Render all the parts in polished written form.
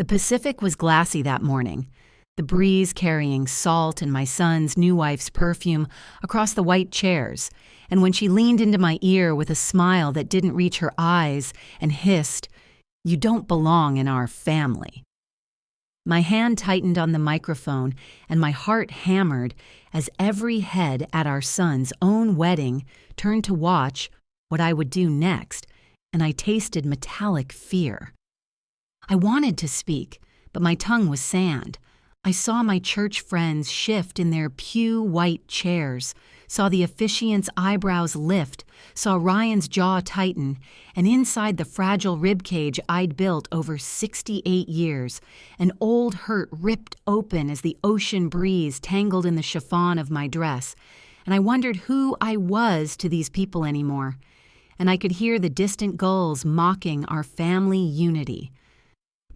The Pacific was glassy that morning, the breeze carrying salt and my son's new wife's perfume across the white chairs, and when she leaned into my ear with a smile that didn't reach her eyes and hissed, "You don't belong in our family." My hand tightened on the microphone and my heart hammered as every head at our son's own wedding turned to watch what I would do next, and I tasted metallic fear. I wanted to speak, but my tongue was sand. I saw my church friends shift in their pew-white chairs, saw the officiant's eyebrows lift, saw Ryan's jaw tighten, and inside the fragile ribcage I'd built over 68 years, an old hurt ripped open as the ocean breeze tangled in the chiffon of my dress, and I wondered who I was to these people anymore, and I could hear the distant gulls mocking our family unity.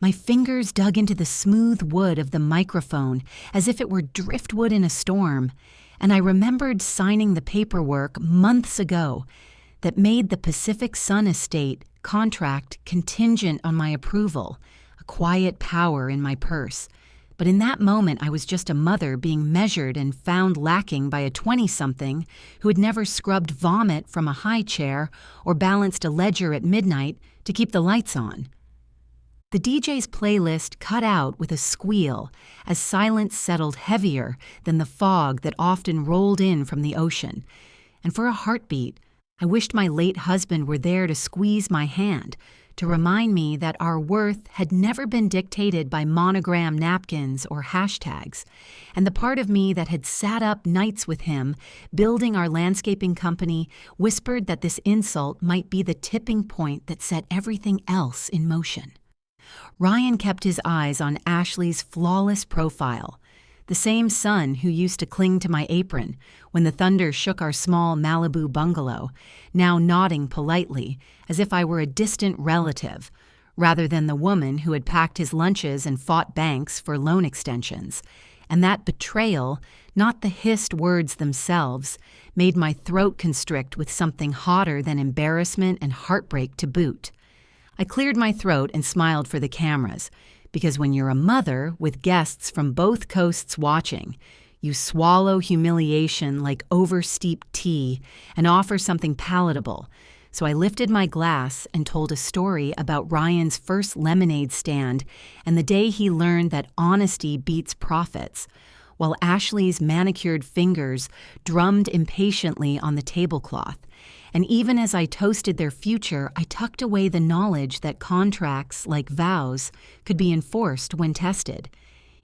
My fingers dug into the smooth wood of the microphone as if it were driftwood in a storm, and I remembered signing the paperwork months ago that made the Pacific Sun Estate contract contingent on my approval, a quiet power in my purse. But in that moment, I was just a mother being measured and found lacking by a 20-something who had never scrubbed vomit from a high chair or balanced a ledger at midnight to keep the lights on. The DJ's playlist cut out with a squeal as silence settled heavier than the fog that often rolled in from the ocean. And for a heartbeat, I wished my late husband were there to squeeze my hand, to remind me that our worth had never been dictated by monogram napkins or hashtags, and the part of me that had sat up nights with him, building our landscaping company, whispered that this insult might be the tipping point that set everything else in motion. Ryan kept his eyes on Ashley's flawless profile, the same son who used to cling to my apron when the thunder shook our small Malibu bungalow, now nodding politely as if I were a distant relative, rather than the woman who had packed his lunches and fought banks for loan extensions. And that betrayal, not the hissed words themselves, made my throat constrict with something hotter than embarrassment and heartbreak to boot. I cleared my throat and smiled for the cameras, because when you're a mother with guests from both coasts watching, you swallow humiliation like oversteeped tea and offer something palatable. So I lifted my glass and told a story about Ryan's first lemonade stand and the day he learned that honesty beats profits, while Ashley's manicured fingers drummed impatiently on the tablecloth. And even as I toasted their future, I tucked away the knowledge that contracts, like vows, could be enforced when tested.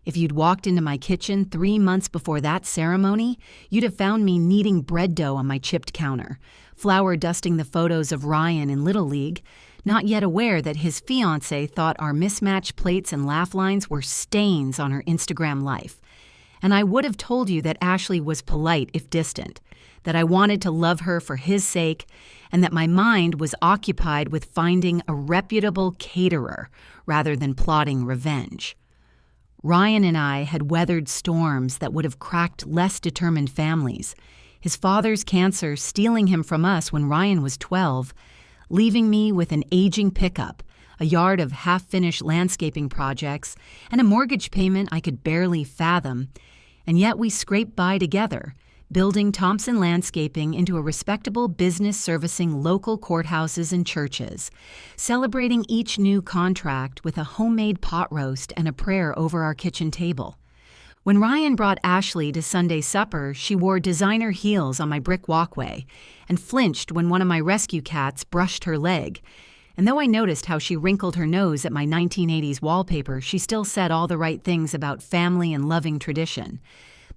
If you'd walked into my kitchen 3 months before that ceremony, you'd have found me kneading bread dough on my chipped counter, flour dusting the photos of Ryan in Little League, not yet aware that his fiancée thought our mismatched plates and laugh lines were stains on her Instagram life. And I would have told you that Ashley was polite if distant, that I wanted to love her for his sake, and that my mind was occupied with finding a reputable caterer rather than plotting revenge. Ryan and I had weathered storms that would have cracked less determined families, his father's cancer stealing him from us when Ryan was 12, leaving me with an aging pickup, a yard of half-finished landscaping projects, and a mortgage payment I could barely fathom, and yet we scraped by together, building Thompson Landscaping into a respectable business servicing local courthouses and churches, celebrating each new contract with a homemade pot roast and a prayer over our kitchen table. When Ryan brought Ashley to Sunday supper, she wore designer heels on my brick walkway and flinched when one of my rescue cats brushed her leg. And though I noticed how she wrinkled her nose at my 1980s wallpaper, she still said all the right things about family and loving tradition.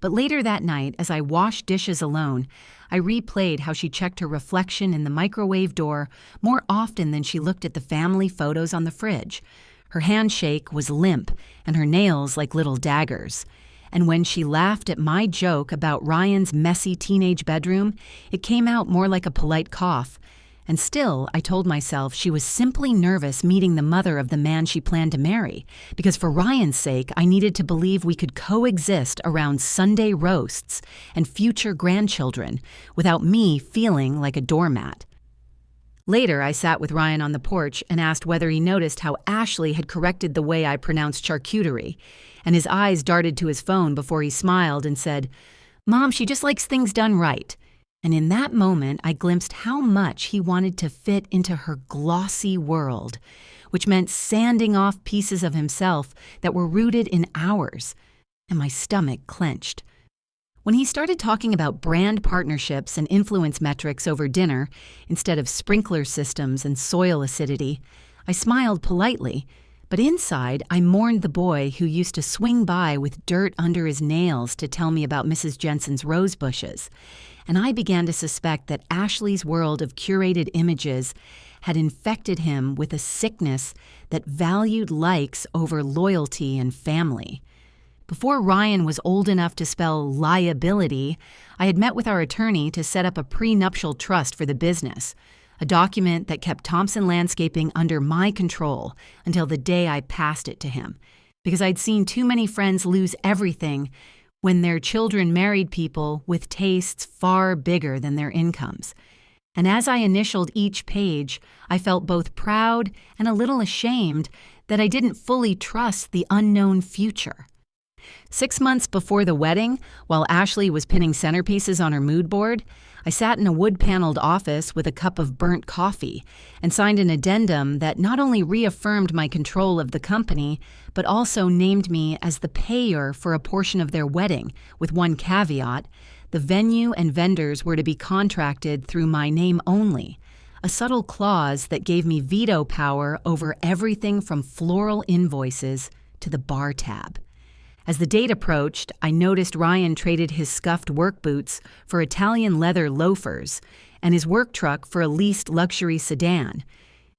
But later that night, as I washed dishes alone, I replayed how she checked her reflection in the microwave door more often than she looked at the family photos on the fridge. Her handshake was limp and her nails like little daggers. And when she laughed at my joke about Ryan's messy teenage bedroom, it came out more like a polite cough. And still, I told myself she was simply nervous meeting the mother of the man she planned to marry, because for Ryan's sake, I needed to believe we could coexist around Sunday roasts and future grandchildren without me feeling like a doormat. Later, I sat with Ryan on the porch and asked whether he noticed how Ashley had corrected the way I pronounced charcuterie, and his eyes darted to his phone before he smiled and said, "Mom, she just likes things done right." And in that moment, I glimpsed how much he wanted to fit into her glossy world, which meant sanding off pieces of himself that were rooted in ours, and my stomach clenched. When he started talking about brand partnerships and influence metrics over dinner instead of sprinkler systems and soil acidity, I smiled politely, but inside I mourned the boy who used to swing by with dirt under his nails to tell me about Mrs. Jensen's rose bushes, and I began to suspect that Ashley's world of curated images had infected him with a sickness that valued likes over loyalty and family. Before Ryan was old enough to spell liability, I had met with our attorney to set up a prenuptial trust for the business, a document that kept Thompson Landscaping under my control until the day I passed it to him, because I'd seen too many friends lose everything when their children married people with tastes far bigger than their incomes. And as I initialed each page, I felt both proud and a little ashamed that I didn't fully trust the unknown future. 6 months before the wedding, while Ashley was pinning centerpieces on her mood board, I sat in a wood-paneled office with a cup of burnt coffee and signed an addendum that not only reaffirmed my control of the company, but also named me as the payer for a portion of their wedding, with one caveat: the venue and vendors were to be contracted through my name only, a subtle clause that gave me veto power over everything from floral invoices to the bar tab. As the date approached, I noticed Ryan traded his scuffed work boots for Italian leather loafers and his work truck for a leased luxury sedan.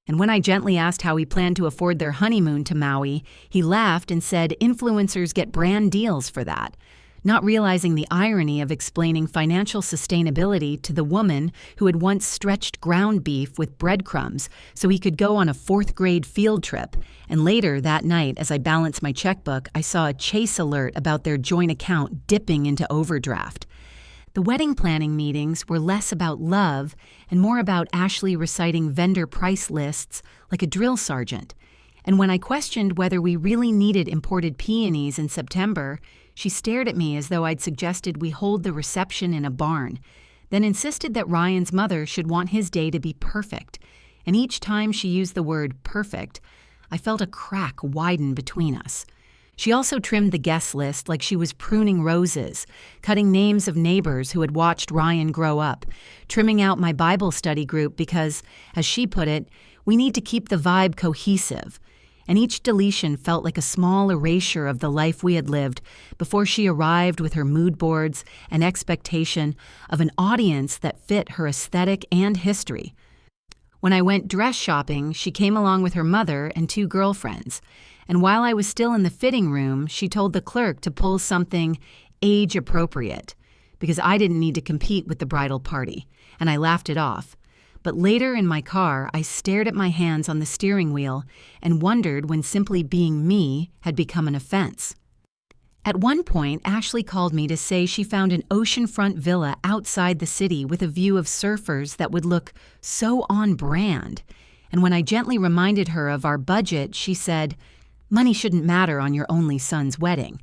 And when I gently asked how he planned to afford their honeymoon to Maui, he laughed and said influencers get brand deals for that, not realizing the irony of explaining financial sustainability to the woman who had once stretched ground beef with breadcrumbs so he could go on a 4th-grade field trip. And later that night, as I balanced my checkbook, I saw a chase alert about their joint account dipping into overdraft. The wedding planning meetings were less about love and more about Ashley reciting vendor price lists like a drill sergeant. And when I questioned whether we really needed imported peonies in September, she stared at me as though I'd suggested we hold the reception in a barn, then insisted that Ryan's mother should want his day to be perfect. And each time she used the word perfect, I felt a crack widen between us. She also trimmed the guest list like she was pruning roses, cutting names of neighbors who had watched Ryan grow up, trimming out my Bible study group because, as she put it, we need to keep the vibe cohesive. And each deletion felt like a small erasure of the life we had lived before she arrived with her mood boards and expectation of an audience that fit her aesthetic and history. When I went dress shopping, she came along with her mother and 2 girlfriends, and while I was still in the fitting room, she told the clerk to pull something age-appropriate, because I didn't need to compete with the bridal party, and I laughed it off. But later in my car, I stared at my hands on the steering wheel and wondered when simply being me had become an offense. At one point, Ashley called me to say she found an oceanfront villa outside the city with a view of surfers that would look so on brand. And when I gently reminded her of our budget, she said, "Money shouldn't matter on your only son's wedding,"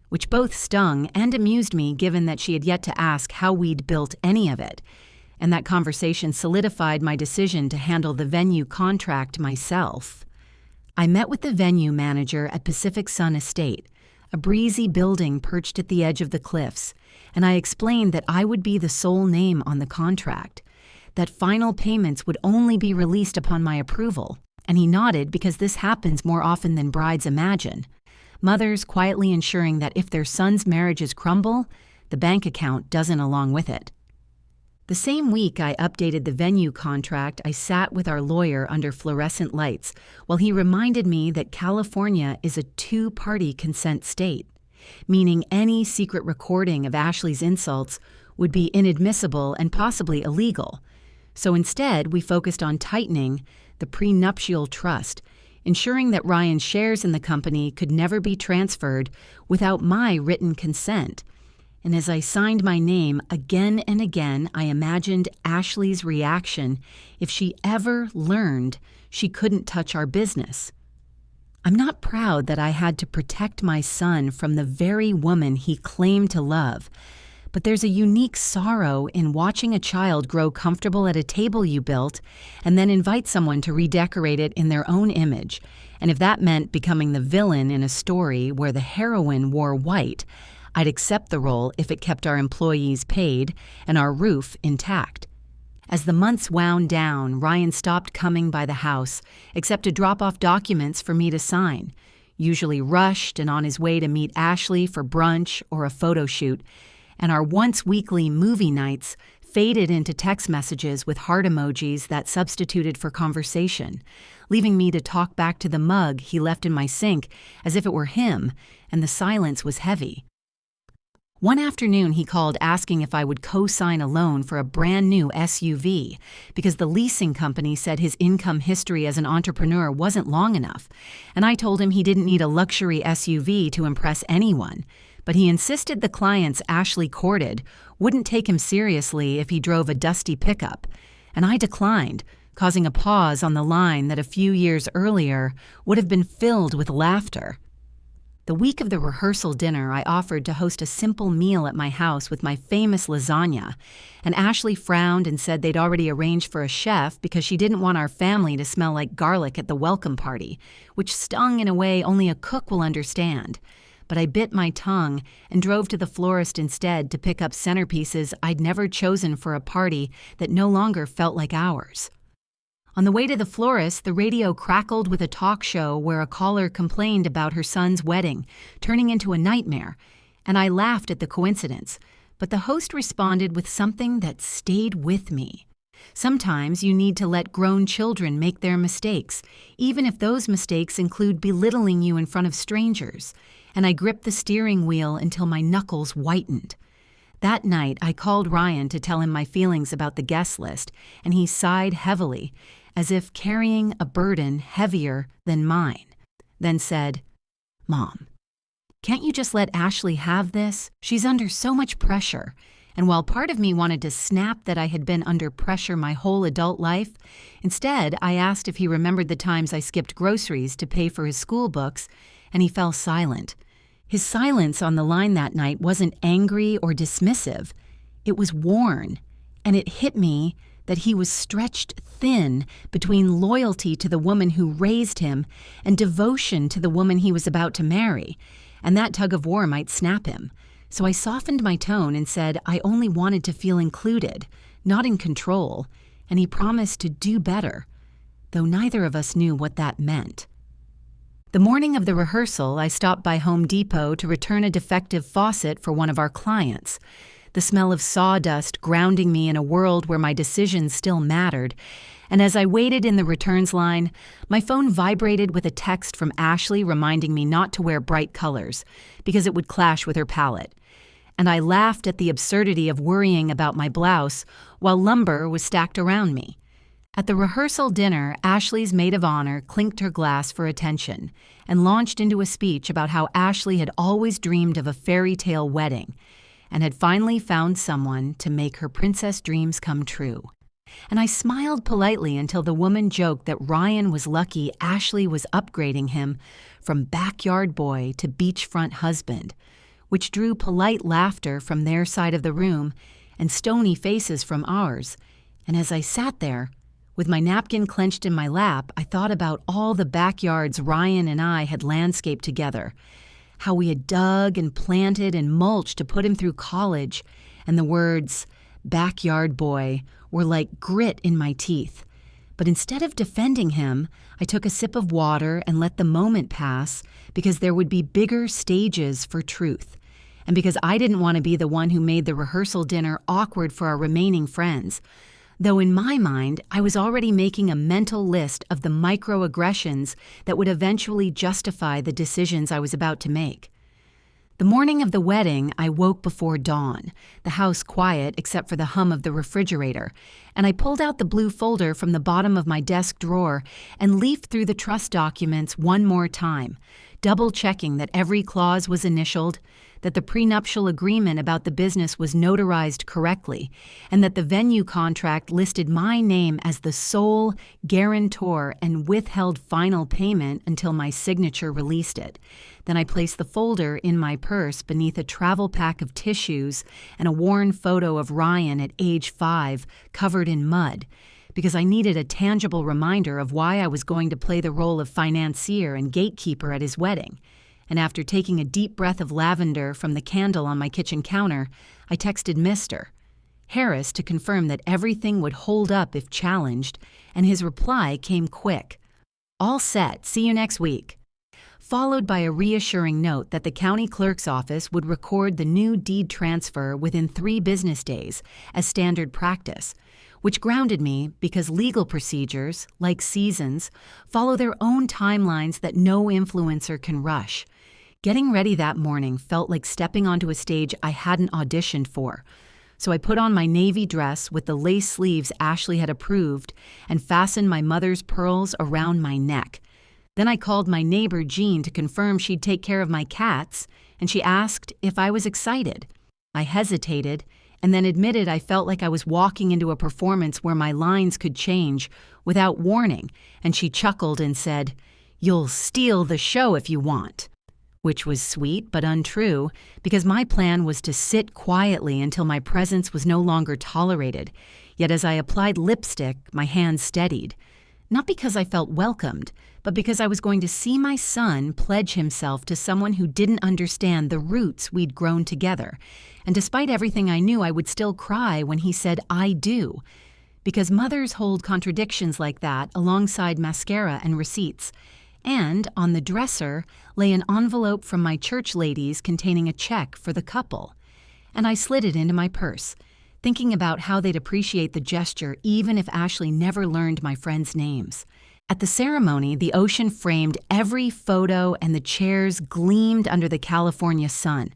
which both stung and amused me given that she had yet to ask how we'd built any of it. And that conversation solidified my decision to handle the venue contract myself. I met with the venue manager at Pacific Sun Estate, a breezy building perched at the edge of the cliffs, and I explained that I would be the sole name on the contract, that final payments would only be released upon my approval, and he nodded because this happens more often than brides imagine. Mothers quietly ensuring that if their sons' marriages crumble, the bank account doesn't along with it. The same week I updated the venue contract, I sat with our lawyer under fluorescent lights while he reminded me that California is a 2-party consent state, meaning any secret recording of Ashley's insults would be inadmissible and possibly illegal. So instead, we focused on tightening the prenuptial trust, ensuring that Ryan's shares in the company could never be transferred without my written consent. And as I signed my name again and again, I imagined Ashley's reaction if she ever learned she couldn't touch our business. I'm not proud that I had to protect my son from the very woman he claimed to love, but there's a unique sorrow in watching a child grow comfortable at a table you built and then invite someone to redecorate it in their own image. And if that meant becoming the villain in a story where the heroine wore white, I'd accept the role if it kept our employees paid and our roof intact. As the months wound down, Ryan stopped coming by the house, except to drop off documents for me to sign, usually rushed and on his way to meet Ashley for brunch or a photo shoot, and our once-weekly movie nights faded into text messages with heart emojis that substituted for conversation, leaving me to talk back to the mug he left in my sink as if it were him, and the silence was heavy. One afternoon, he called asking if I would co-sign a loan for a brand new SUV because the leasing company said his income history as an entrepreneur wasn't long enough, and I told him he didn't need a luxury SUV to impress anyone, but he insisted the clients Ashley courted wouldn't take him seriously if he drove a dusty pickup, and I declined, causing a pause on the line that a few years earlier would have been filled with laughter. The week of the rehearsal dinner, I offered to host a simple meal at my house with my famous lasagna, and Ashley frowned and said they'd already arranged for a chef because she didn't want our family to smell like garlic at the welcome party, which stung in a way only a cook will understand. But I bit my tongue and drove to the florist instead to pick up centerpieces I'd never chosen for a party that no longer felt like ours. On the way to the florist, the radio crackled with a talk show where a caller complained about her son's wedding, turning into a nightmare, and I laughed at the coincidence, but the host responded with something that stayed with me. Sometimes you need to let grown children make their mistakes, even if those mistakes include belittling you in front of strangers, and I gripped the steering wheel until my knuckles whitened. That night, I called Ryan to tell him my feelings about the guest list, and he sighed heavily, as if carrying a burden heavier than mine, then said, "Mom, can't you just let Ashley have this? She's under so much pressure." And while part of me wanted to snap that I had been under pressure my whole adult life, instead I asked if he remembered the times I skipped groceries to pay for his school books, and he fell silent. His silence on the line that night wasn't angry or dismissive. It was worn, and it hit me that he was stretched thin between loyalty to the woman who raised him and devotion to the woman he was about to marry, and that tug of war might snap him. So I softened my tone and said I only wanted to feel included, not in control, and he promised to do better, though neither of us knew what that meant. The morning of the rehearsal, I stopped by Home Depot to return a defective faucet for one of our clients. The smell of sawdust grounding me in a world where my decisions still mattered, and as I waited in the returns line, my phone vibrated with a text from Ashley reminding me not to wear bright colors, because it would clash with her palette. And I laughed at the absurdity of worrying about my blouse while lumber was stacked around me. At the rehearsal dinner, Ashley's maid of honor clinked her glass for attention and launched into a speech about how Ashley had always dreamed of a fairy tale wedding and had finally found someone to make her princess dreams come true. And I smiled politely until the woman joked that Ryan was lucky Ashley was upgrading him from backyard boy to beachfront husband, which drew polite laughter from their side of the room and stony faces from ours. And as I sat there, with my napkin clenched in my lap, I thought about all the backyards Ryan and I had landscaped together, how we had dug and planted and mulched to put him through college, and the words, backyard boy, were like grit in my teeth. But instead of defending him, I took a sip of water and let the moment pass because there would be bigger stages for truth, and because I didn't want to be the one who made the rehearsal dinner awkward for our remaining friends. Though in my mind, I was already making a mental list of the microaggressions that would eventually justify the decisions I was about to make. The morning of the wedding, I woke before dawn, the house quiet except for the hum of the refrigerator, and I pulled out the blue folder from the bottom of my desk drawer and leafed through the trust documents one more time, double-checking that every clause was initialed, that the prenuptial agreement about the business was notarized correctly, and that the venue contract listed my name as the sole guarantor and withheld final payment until my signature released it. Then I placed the folder in my purse beneath a travel pack of tissues and a worn photo of Ryan at age 5, covered in mud, because I needed a tangible reminder of why I was going to play the role of financier and gatekeeper at his wedding. And after taking a deep breath of lavender from the candle on my kitchen counter, I texted Mr. Harris to confirm that everything would hold up if challenged, and his reply came quick. "All set, see you next week," followed by a reassuring note that the county clerk's office would record the new deed transfer within 3 business days as standard practice, which grounded me because legal procedures, like seasons, follow their own timelines that no influencer can rush. Getting ready that morning felt like stepping onto a stage I hadn't auditioned for. So I put on my navy dress with the lace sleeves Ashley had approved and fastened my mother's pearls around my neck. Then I called my neighbor Jean to confirm she'd take care of my cats, and she asked if I was excited. I hesitated, and then admitted I felt like I was walking into a performance where my lines could change without warning, and she chuckled and said, "You'll steal the show if you want," which was sweet but untrue, because my plan was to sit quietly until my presence was no longer tolerated. Yet as I applied lipstick, my hands steadied. Not because I felt welcomed, but because I was going to see my son pledge himself to someone who didn't understand the roots we'd grown together. And despite everything I knew, I would still cry when he said, "I do." Because mothers hold contradictions like that alongside mascara and receipts. And on the dresser lay an envelope from my church ladies containing a check for the couple. And I slid it into my purse, thinking about how they'd appreciate the gesture even if Ashley never learned my friends' names. At the ceremony, the ocean framed every photo and the chairs gleamed under the California sun.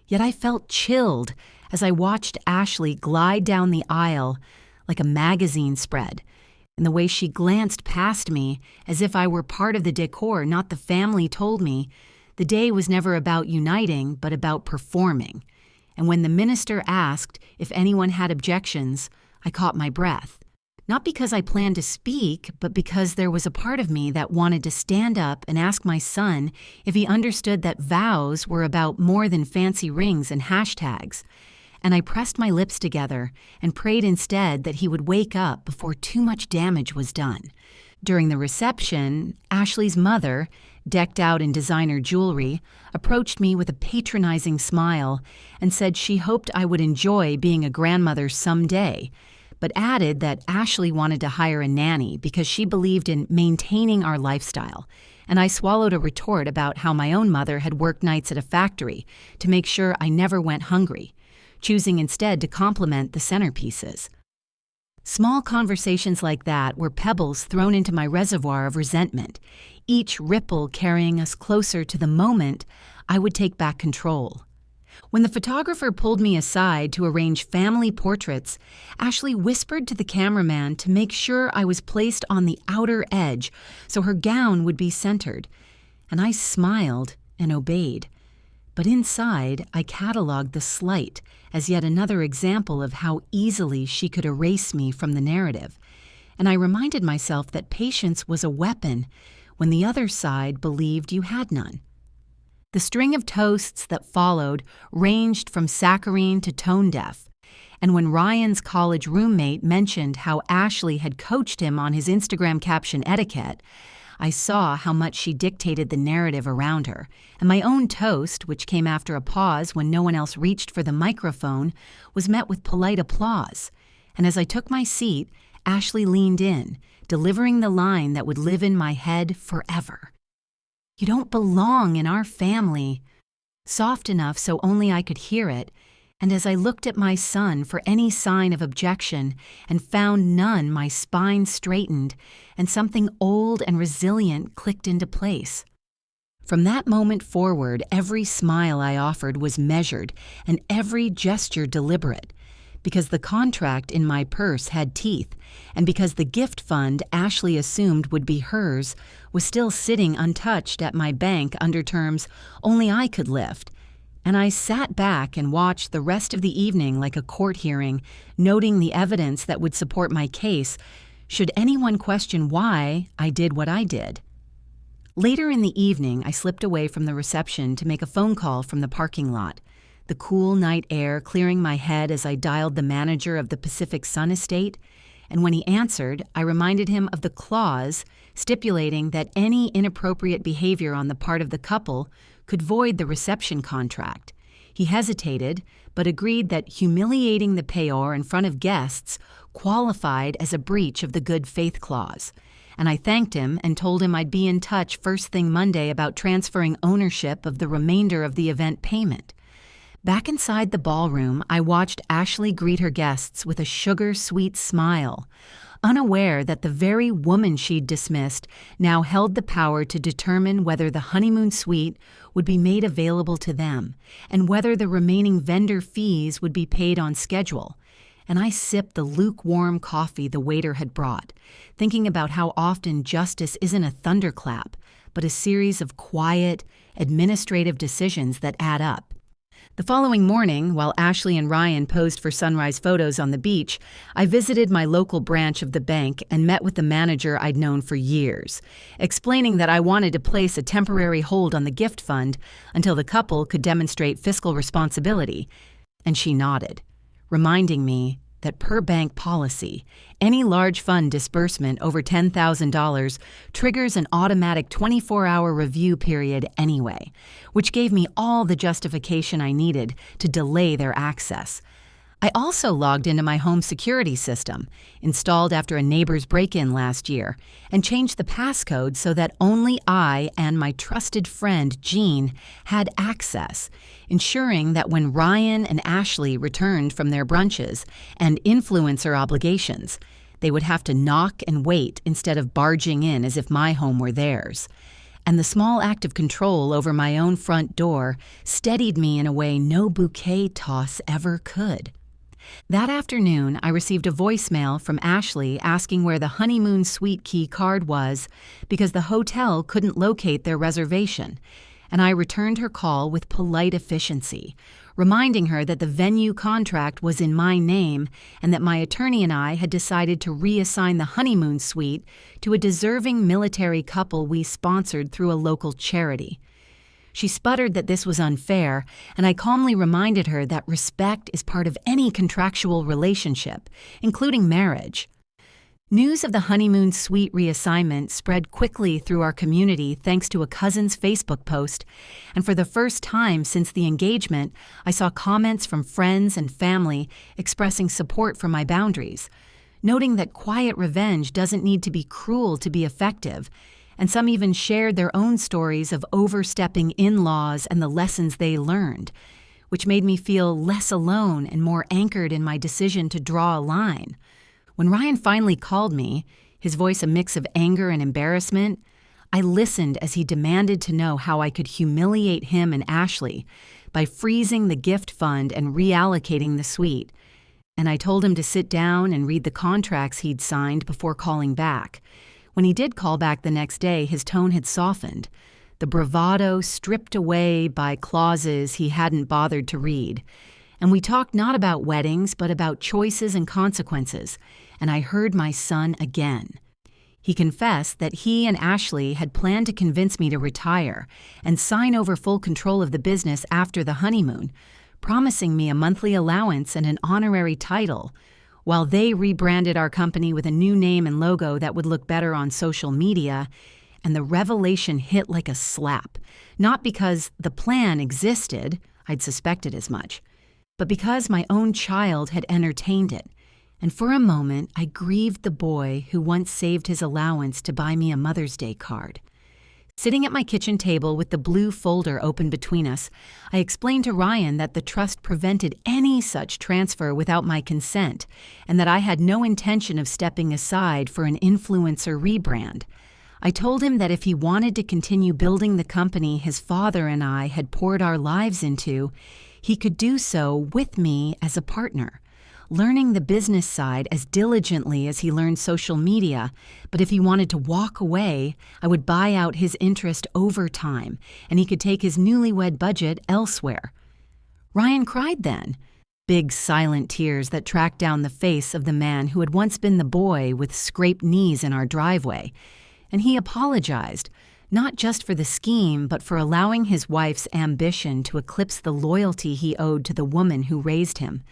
Yet I felt chilled as I watched Ashley glide down the aisle like a magazine spread, and the way she glanced past me as if I were part of the decor, not the family, told me the day was never about uniting, but about performing. And when the minister asked if anyone had objections, I caught my breath. Not because I planned to speak, but because there was a part of me that wanted to stand up and ask my son if he understood that vows were about more than fancy rings and hashtags. And I pressed my lips together and prayed instead that he would wake up before too much damage was done. During the reception, Ashley's mother, decked out in designer jewelry, approached me with a patronizing smile and said she hoped I would enjoy being a grandmother someday, but added that Ashley wanted to hire a nanny because she believed in maintaining our lifestyle. And I swallowed a retort about how my own mother had worked nights at a factory to make sure I never went hungry, choosing instead to compliment the centerpieces. Small conversations like that were pebbles thrown into my reservoir of resentment, each ripple carrying us closer to the moment I would take back control. When the photographer pulled me aside to arrange family portraits, Ashley whispered to the cameraman to make sure I was placed on the outer edge so her gown would be centered, and I smiled and obeyed. But inside, I cataloged the slight as yet another example of how easily she could erase me from the narrative, and I reminded myself that patience was a weapon when the other side believed you had none. The string of toasts that followed ranged from saccharine to tone-deaf, and when Ryan's college roommate mentioned how Ashley had coached him on his Instagram caption etiquette, I saw how much she dictated the narrative around her, and my own toast, which came after a pause when no one else reached for the microphone, was met with polite applause. And as I took my seat, Ashley leaned in, delivering the line that would live in my head forever. "You don't belong in our family," soft enough so only I could hear it, and as I looked at my son for any sign of objection and found none, my spine straightened, and something old and resilient clicked into place. From that moment forward, every smile I offered was measured and every gesture deliberate, because the contract in my purse had teeth, and because the gift fund Ashley assumed would be hers was still sitting untouched at my bank under terms only I could lift. And I sat back and watched the rest of the evening like a court hearing, noting the evidence that would support my case, should anyone question why I did what I did. Later in the evening, I slipped away from the reception to make a phone call from the parking lot, the cool night air clearing my head as I dialed the manager of the Pacific Sun estate, and when he answered, I reminded him of the clause stipulating that any inappropriate behavior on the part of the couple could void the reception contract. He hesitated, but agreed that humiliating the payor in front of guests qualified as a breach of the good faith clause. And I thanked him and told him I'd be in touch first thing Monday about transferring ownership of the remainder of the event payment. Back inside the ballroom, I watched Ashley greet her guests with a sugar-sweet smile, unaware that the very woman she'd dismissed now held the power to determine whether the honeymoon suite would be made available to them and whether the remaining vendor fees would be paid on schedule. And I sipped the lukewarm coffee the waiter had brought, thinking about how often justice isn't a thunderclap, but a series of quiet, administrative decisions that add up. The following morning, while Ashley and Ryan posed for sunrise photos on the beach, I visited my local branch of the bank and met with the manager I'd known for years, explaining that I wanted to place a temporary hold on the gift fund until the couple could demonstrate fiscal responsibility, and she nodded, reminding me that per bank policy, any large fund disbursement over $10,000 triggers an automatic 24-hour review period anyway, which gave me all the justification I needed to delay their access. I also logged into my home security system, installed after a neighbor's break-in last year, and changed the passcode so that only I and my trusted friend Jean had access, ensuring that when Ryan and Ashley returned from their brunches and influencer obligations, they would have to knock and wait instead of barging in as if my home were theirs. And the small act of control over my own front door steadied me in a way no bouquet toss ever could. That afternoon, I received a voicemail from Ashley asking where the honeymoon suite key card was because the hotel couldn't locate their reservation, and I returned her call with polite efficiency, reminding her that the venue contract was in my name and that my attorney and I had decided to reassign the honeymoon suite to a deserving military couple we sponsored through a local charity. She sputtered that this was unfair, and I calmly reminded her that respect is part of any contractual relationship, including marriage. News of the honeymoon suite reassignment spread quickly through our community thanks to a cousin's Facebook post, and for the first time since the engagement, I saw comments from friends and family expressing support for my boundaries, noting that quiet revenge doesn't need to be cruel to be effective, and some even shared their own stories of overstepping in-laws and the lessons they learned, which made me feel less alone and more anchored in my decision to draw a line. When Ryan finally called me, his voice a mix of anger and embarrassment, I listened as he demanded to know how I could humiliate him and Ashley by freezing the gift fund and reallocating the suite. And I told him to sit down and read the contracts he'd signed before calling back. When he did call back the next day, his tone had softened, the bravado stripped away by clauses he hadn't bothered to read. And we talked not about weddings, but about choices and consequences, and I heard my son again. He confessed that he and Ashley had planned to convince me to retire and sign over full control of the business after the honeymoon, promising me a monthly allowance and an honorary title, while they rebranded our company with a new name and logo that would look better on social media. And the revelation hit like a slap, not because the plan existed, I'd suspected as much, but because my own child had entertained it. And for a moment, I grieved the boy who once saved his allowance to buy me a Mother's Day card. Sitting at my kitchen table with the blue folder open between us, I explained to Ryan that the trust prevented any such transfer without my consent, and that I had no intention of stepping aside for an influencer rebrand. I told him that if he wanted to continue building the company his father and I had poured our lives into, he could do so with me as a partner, learning the business side as diligently as he learned social media, but if he wanted to walk away, I would buy out his interest over time, and he could take his newlywed budget elsewhere. Ryan cried then, big silent tears that tracked down the face of the man who had once been the boy with scraped knees in our driveway, and he apologized, not just for the scheme, but for allowing his wife's ambition to eclipse the loyalty he owed to the woman who raised him.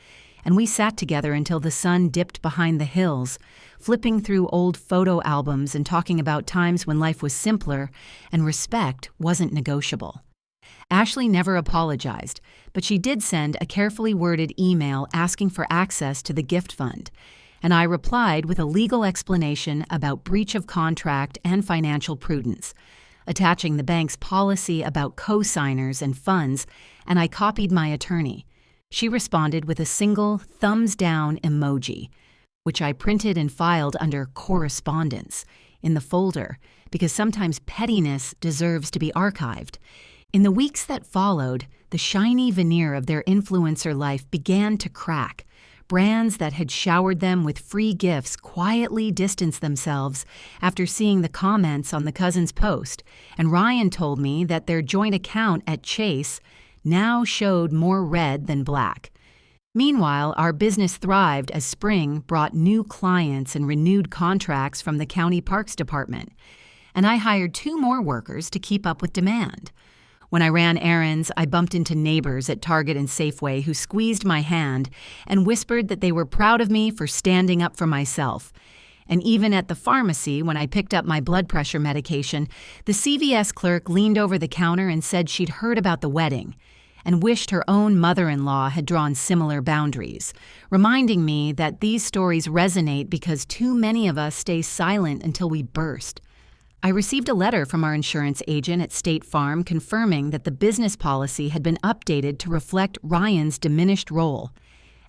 And we sat together until the sun dipped behind the hills, flipping through old photo albums and talking about times when life was simpler and respect wasn't negotiable. Ashley never apologized, but she did send a carefully worded email asking for access to the gift fund, and I replied with a legal explanation about breach of contract and financial prudence, attaching the bank's policy about co-signers and funds, and I copied my attorney. She responded with a single thumbs-down emoji, which I printed and filed under correspondence in the folder, because sometimes pettiness deserves to be archived. In the weeks that followed, the shiny veneer of their influencer life began to crack. Brands that had showered them with free gifts quietly distanced themselves after seeing the comments on the cousin's post, and Ryan told me that their joint account at Chase now showed more red than black. Meanwhile, our business thrived as spring brought new clients and renewed contracts from the county parks department, and I hired 2 more workers to keep up with demand. When I ran errands, I bumped into neighbors at Target and Safeway who squeezed my hand and whispered that they were proud of me for standing up for myself. And even at the pharmacy, when I picked up my blood pressure medication, the CVS clerk leaned over the counter and said she'd heard about the wedding and wished her own mother-in-law had drawn similar boundaries, reminding me that these stories resonate because too many of us stay silent until we burst. I received a letter from our insurance agent at State Farm confirming that the business policy had been updated to reflect Ryan's diminished role,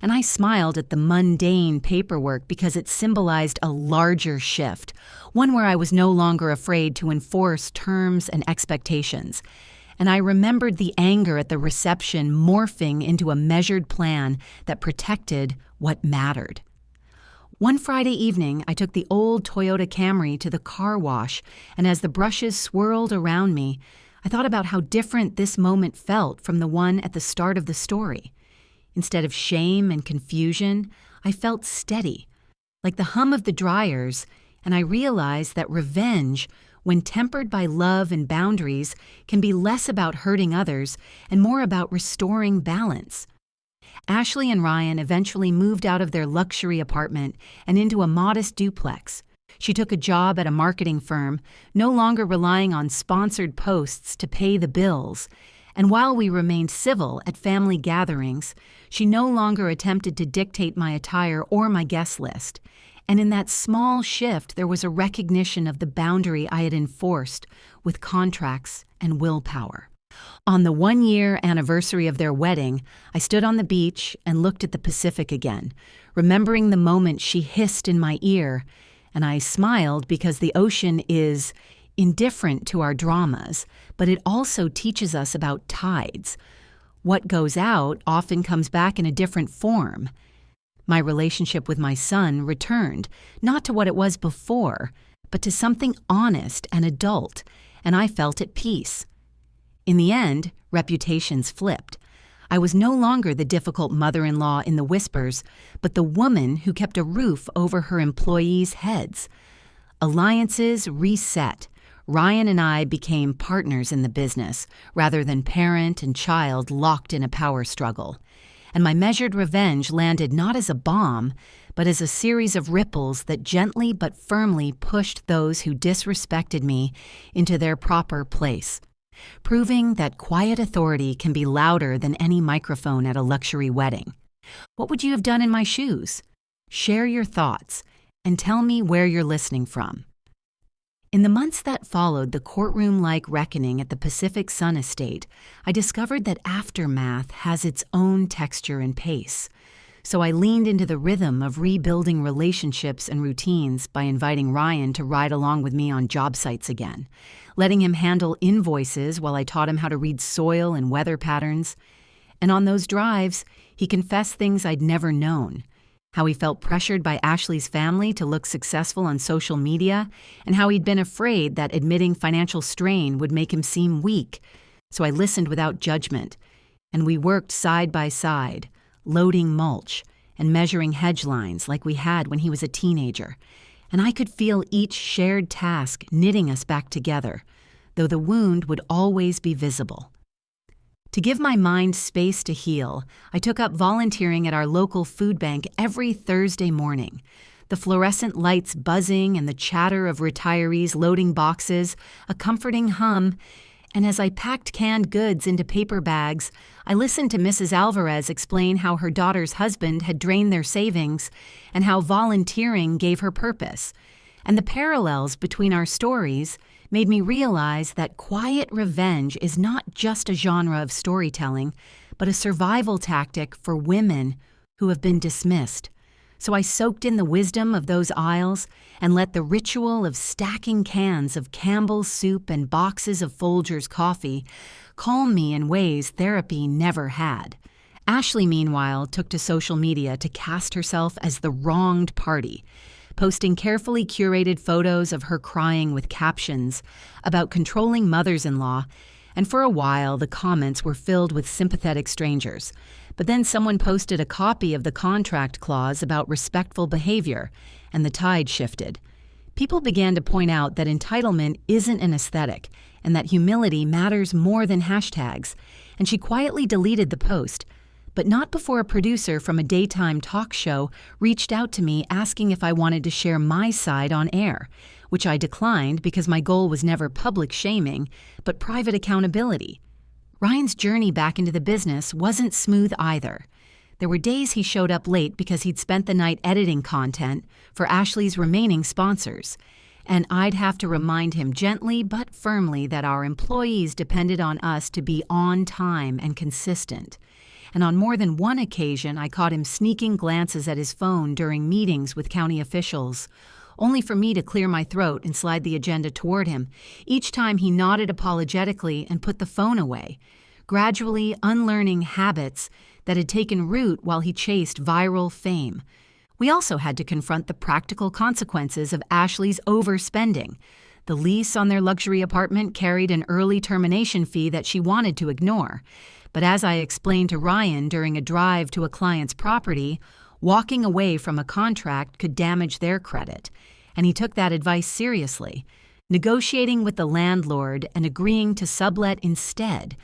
and I smiled at the mundane paperwork because it symbolized a larger shift, one where I was no longer afraid to enforce terms and expectations. And I remembered the anger at the reception morphing into a measured plan that protected what mattered. One Friday evening, I took the old Toyota Camry to the car wash, and as the brushes swirled around me, I thought about how different this moment felt from the one at the start of the story. Instead of shame and confusion, I felt steady, like the hum of the dryers, and I realized that revenge, when tempered by love and boundaries, can be less about hurting others and more about restoring balance. Ashley and Ryan eventually moved out of their luxury apartment and into a modest duplex. She took a job at a marketing firm, no longer relying on sponsored posts to pay the bills. And while we remained civil at family gatherings, she no longer attempted to dictate my attire or my guest list. And in that small shift, there was a recognition of the boundary I had enforced with contracts and willpower. On the 1-year anniversary of their wedding, I stood on the beach and looked at the Pacific again, remembering the moment she hissed in my ear, and I smiled because the ocean is indifferent to our dramas, but it also teaches us about tides. What goes out often comes back in a different form. My relationship with my son returned, not to what it was before, but to something honest and adult, and I felt at peace. In the end, reputations flipped. I was no longer the difficult mother-in-law in the whispers, but the woman who kept a roof over her employees' heads. Alliances reset. Ryan and I became partners in the business, rather than parent and child locked in a power struggle. And my measured revenge landed not as a bomb, but as a series of ripples that gently but firmly pushed those who disrespected me into their proper place, proving that quiet authority can be louder than any microphone at a luxury wedding. What would you have done in my shoes? Share your thoughts and tell me where you're listening from. In the months that followed the courtroom-like reckoning at the Pacific Sun estate, I discovered that aftermath has its own texture and pace. So I leaned into the rhythm of rebuilding relationships and routines by inviting Ryan to ride along with me on job sites again, letting him handle invoices while I taught him how to read soil and weather patterns. And on those drives, he confessed things I'd never known. how he felt pressured by Ashley's family to look successful on social media, and how he'd been afraid that admitting financial strain would make him seem weak. So I listened without judgment, and we worked side by side, loading mulch and measuring hedge lines like we had when he was a teenager. And I could feel each shared task knitting us back together, though the wound would always be visible. To give my mind space to heal, I took up volunteering at our local food bank every Thursday morning. The fluorescent lights buzzing and the chatter of retirees loading boxes, a comforting hum, and as I packed canned goods into paper bags, I listened to Mrs. Alvarez explain how her daughter's husband had drained their savings and how volunteering gave her purpose. And the parallels between our stories made me realize that quiet revenge is not just a genre of storytelling, but a survival tactic for women who have been dismissed. So I soaked in the wisdom of those aisles and let the ritual of stacking cans of Campbell's soup and boxes of Folgers coffee calm me in ways therapy never had. Ashley, meanwhile, took to social media to cast herself as the wronged party, posting carefully curated photos of her crying with captions about controlling mothers-in-law, and for a while the comments were filled with sympathetic strangers. But then someone posted a copy of the contract clause about respectful behavior, and the tide shifted. People began to point out that entitlement isn't an aesthetic, and that humility matters more than hashtags, and she quietly deleted the post, but not before a producer from a daytime talk show reached out to me asking if I wanted to share my side on air, which I declined because my goal was never public shaming, but private accountability. Ryan's journey back into the business wasn't smooth either. There were days he showed up late because he'd spent the night editing content for Ashley's remaining sponsors, and I'd have to remind him gently but firmly that our employees depended on us to be on time and consistent. And on more than one occasion, I caught him sneaking glances at his phone during meetings with county officials, only for me to clear my throat and slide the agenda toward him. Each time he nodded apologetically and put the phone away, gradually unlearning habits that had taken root while he chased viral fame. We also had to confront the practical consequences of Ashley's overspending. The lease on their luxury apartment carried an early termination fee that she wanted to ignore. But as I explained to Ryan during a drive to a client's property, walking away from a contract could damage their credit, and he took that advice seriously, negotiating with the landlord and agreeing to sublet instead,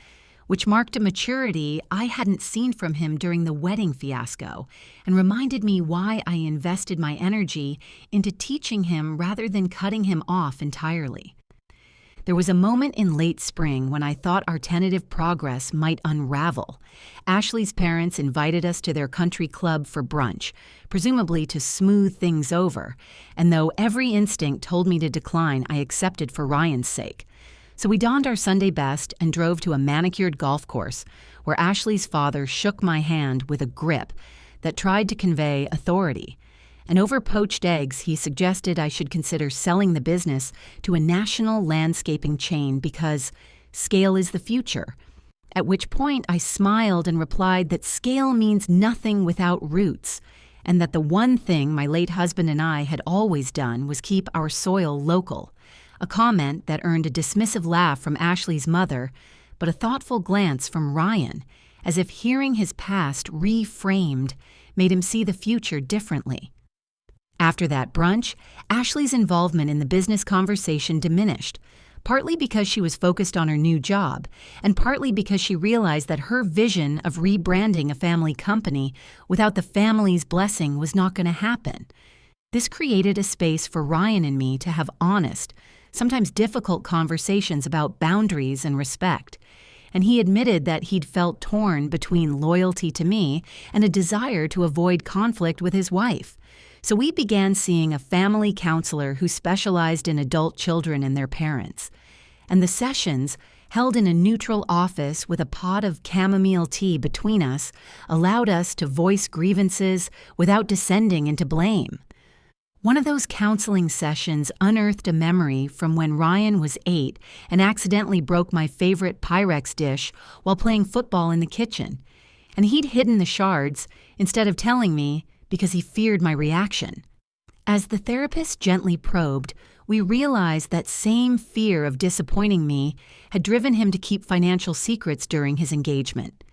which marked a maturity I hadn't seen from him during the wedding fiasco and reminded me why I invested my energy into teaching him rather than cutting him off entirely. There was a moment in late spring when I thought our tentative progress might unravel. Ashley's parents invited us to their country club for brunch, presumably to smooth things over, and though every instinct told me to decline, I accepted for Ryan's sake. So we donned our Sunday best and drove to a manicured golf course where Ashley's father shook my hand with a grip that tried to convey authority. And over poached eggs, he suggested I should consider selling the business to a national landscaping chain because scale is the future. At which point I smiled and replied that scale means nothing without roots, and that the one thing my late husband and I had always done was keep our soil local. A comment that earned a dismissive laugh from Ashley's mother, but a thoughtful glance from Ryan, as if hearing his past reframed made him see the future differently. After that brunch, Ashley's involvement in the business conversation diminished, partly because she was focused on her new job, and partly because she realized that her vision of rebranding a family company without the family's blessing was not going to happen. This created a space for Ryan and me to have honest, sometimes difficult conversations about boundaries and respect, and he admitted that he'd felt torn between loyalty to me and a desire to avoid conflict with his wife. So we began seeing a family counselor who specialized in adult children and their parents. And the sessions, held in a neutral office with a pot of chamomile tea between us, allowed us to voice grievances without descending into blame. One of those counseling sessions unearthed a memory from when Ryan was 8 and accidentally broke my favorite Pyrex dish while playing football in the kitchen. And he'd hidden the shards instead of telling me because he feared my reaction. As the therapist gently probed, we realized that same fear of disappointing me had driven him to keep financial secrets during his engagement.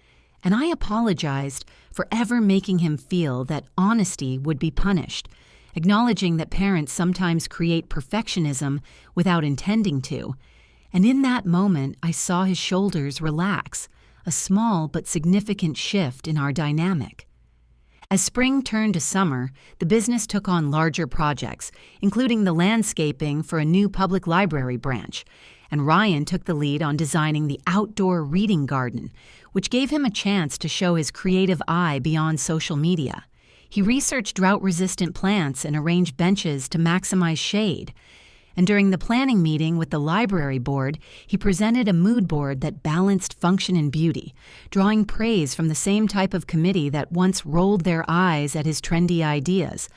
And I apologized for ever making him feel that honesty would be punished, acknowledging that parents sometimes create perfectionism without intending to. And in that moment, I saw his shoulders relax, a small but significant shift in our dynamic. As spring turned to summer, the business took on larger projects, including the landscaping for a new public library branch, and Ryan took the lead on designing the outdoor reading garden, which gave him a chance to show his creative eye beyond social media. He researched drought-resistant plants and arranged benches to maximize shade. And during the planning meeting with the library board, he presented a mood board that balanced function and beauty, drawing praise from the same type of committee that once rolled their eyes at his trendy ideas.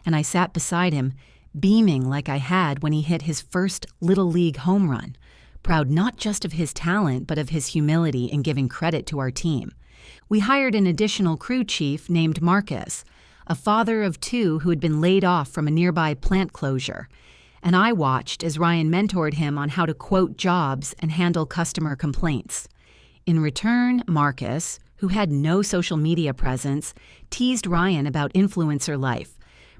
And I sat beside him, beaming like I had when he hit his first Little League home run, proud not just of his talent but of his humility in giving credit to our team. We hired an additional crew chief named Marcus, a father of two who had been laid off from a nearby plant closure. And I watched as Ryan mentored him on how to quote jobs and handle customer complaints. In return, Marcus, who had no social media presence, teased Ryan about influencer life,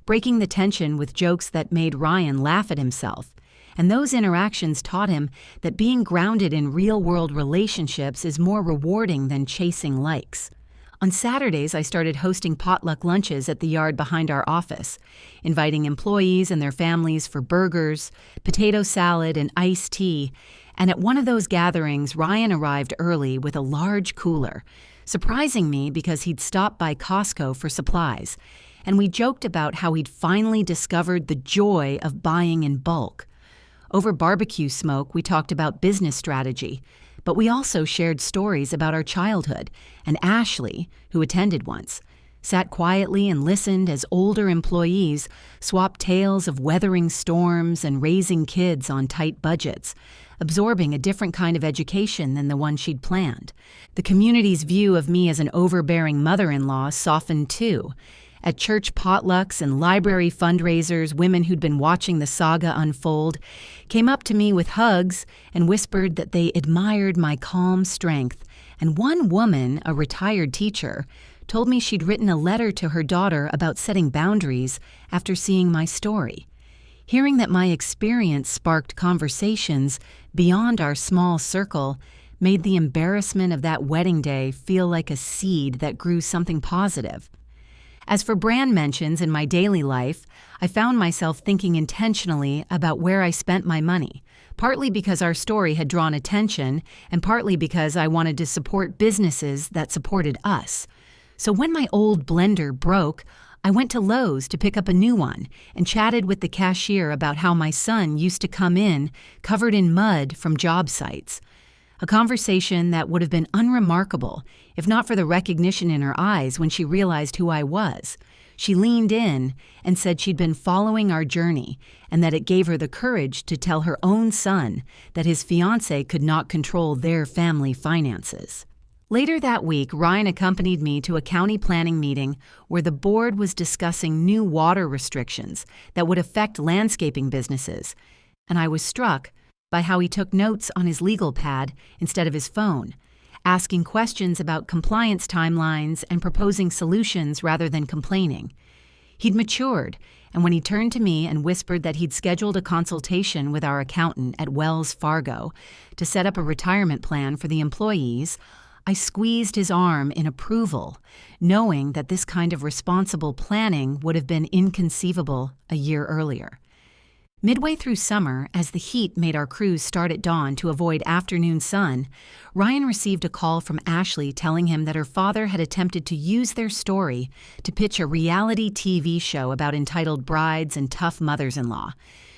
breaking the tension with jokes that made Ryan laugh at himself. And those interactions taught him that being grounded in real-world relationships is more rewarding than chasing likes. On Saturdays, I started hosting potluck lunches at the yard behind our office, inviting employees and their families for burgers, potato salad, and iced tea. And at one of those gatherings, Ryan arrived early with a large cooler, surprising me because he'd stopped by Costco for supplies. And we joked about how he'd finally discovered the joy of buying in bulk. Over barbecue smoke, we talked about business strategy, but we also shared stories about our childhood, and Ashley, who attended once, sat quietly and listened as older employees swapped tales of weathering storms and raising kids on tight budgets, absorbing a different kind of education than the one she'd planned. The community's view of me as an overbearing mother-in-law softened too. At church potlucks and library fundraisers, women who'd been watching the saga unfold came up to me with hugs and whispered that they admired my calm strength. And one woman, a retired teacher, told me she'd written a letter to her daughter about setting boundaries after seeing my story. Hearing that my experience sparked conversations beyond our small circle made the embarrassment of that wedding day feel like a seed that grew something positive. As for brand mentions in my daily life, I found myself thinking intentionally about where I spent my money, partly because our story had drawn attention and partly because I wanted to support businesses that supported us. So when my old blender broke, I went to Lowe's to pick up a new one and chatted with the cashier about how my son used to come in covered in mud from job sites. A conversation that would have been unremarkable if not for the recognition in her eyes when she realized who I was. She leaned in and said she'd been following our journey and that it gave her the courage to tell her own son that his fiancé could not control their family finances. Later that week, Ryan accompanied me to a county planning meeting where the board was discussing new water restrictions that would affect landscaping businesses, and I was struck by how he took notes on his legal pad instead of his phone, asking questions about compliance timelines and proposing solutions rather than complaining. He'd matured, and when he turned to me and whispered that he'd scheduled a consultation with our accountant at Wells Fargo to set up a retirement plan for the employees, I squeezed his arm in approval, knowing that this kind of responsible planning would have been inconceivable a year earlier. Midway through summer, as the heat made our crews start at dawn to avoid afternoon sun, Ryan received a call from Ashley telling him that her father had attempted to use their story to pitch a reality TV show about entitled brides and tough mothers-in-law.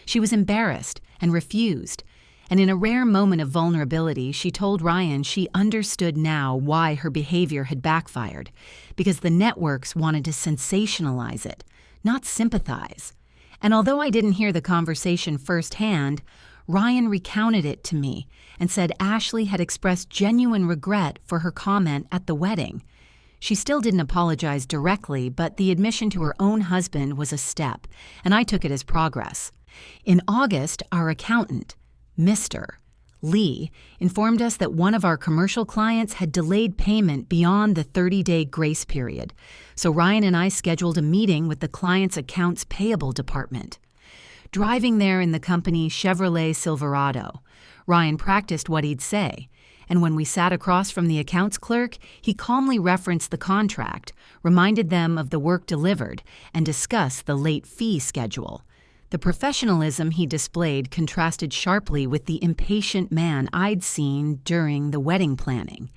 She was embarrassed and refused, and in a rare moment of vulnerability, she told Ryan she understood now why her behavior had backfired, because the networks wanted to sensationalize it, not sympathize. And although I didn't hear the conversation firsthand, Ryan recounted it to me and said Ashley had expressed genuine regret for her comment at the wedding. She still didn't apologize directly, but the admission to her own husband was a step, and I took it as progress. In August, our accountant, Mr. Lee, informed us that one of our commercial clients had delayed payment beyond the 30-day grace period, so Ryan and I scheduled a meeting with the client's accounts payable department. Driving there in the company Chevrolet Silverado, Ryan practiced what he'd say, and when we sat across from the accounts clerk, he calmly referenced the contract, reminded them of the work delivered, and discussed the late fee schedule. The professionalism he displayed contrasted sharply with the impatient man I'd seen during the wedding planning.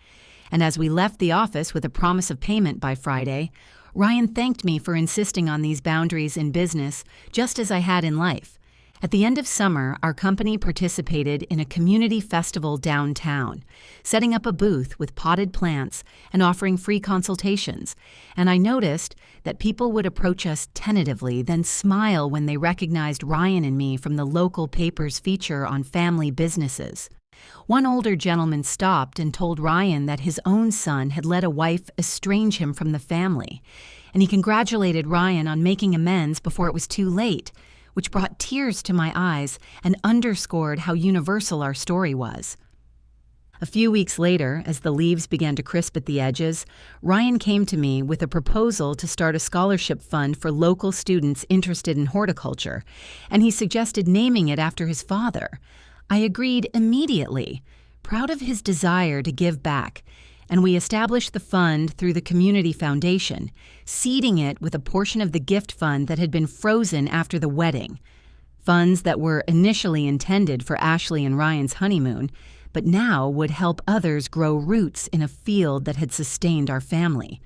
And as we left the office with a promise of payment by Friday, Ryan thanked me for insisting on these boundaries in business, just as I had in life. At the end of summer, our company participated in a community festival downtown, setting up a booth with potted plants and offering free consultations. And I noticed that people would approach us tentatively, then smile when they recognized Ryan and me from the local paper's feature on family businesses. One older gentleman stopped and told Ryan that his own son had let a wife estrange him from the family, and he congratulated Ryan on making amends before it was too late, which brought tears to my eyes and underscored how universal our story was. A few weeks later, as the leaves began to crisp at the edges, Ryan came to me with a proposal to start a scholarship fund for local students interested in horticulture, and he suggested naming it after his father. I agreed immediately, proud of his desire to give back, and we established the fund through the Community Foundation, seeding it with a portion of the gift fund that had been frozen after the wedding. Funds that were initially intended for Ashley and Ryan's honeymoon, but now would help others grow roots in a field that had sustained our family.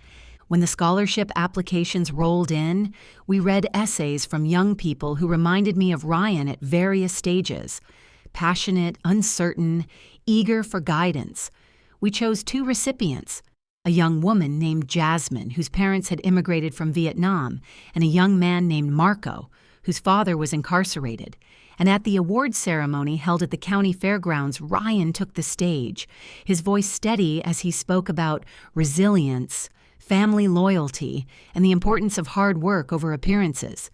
When the scholarship applications rolled in, we read essays from young people who reminded me of Ryan at various stages. Passionate, uncertain, eager for guidance. We chose 2 recipients, a young woman named Jasmine, whose parents had immigrated from Vietnam, and a young man named Marco, whose father was incarcerated. And at the awards ceremony held at the county fairgrounds, Ryan took the stage, his voice steady as he spoke about resilience, family loyalty, and the importance of hard work over appearances.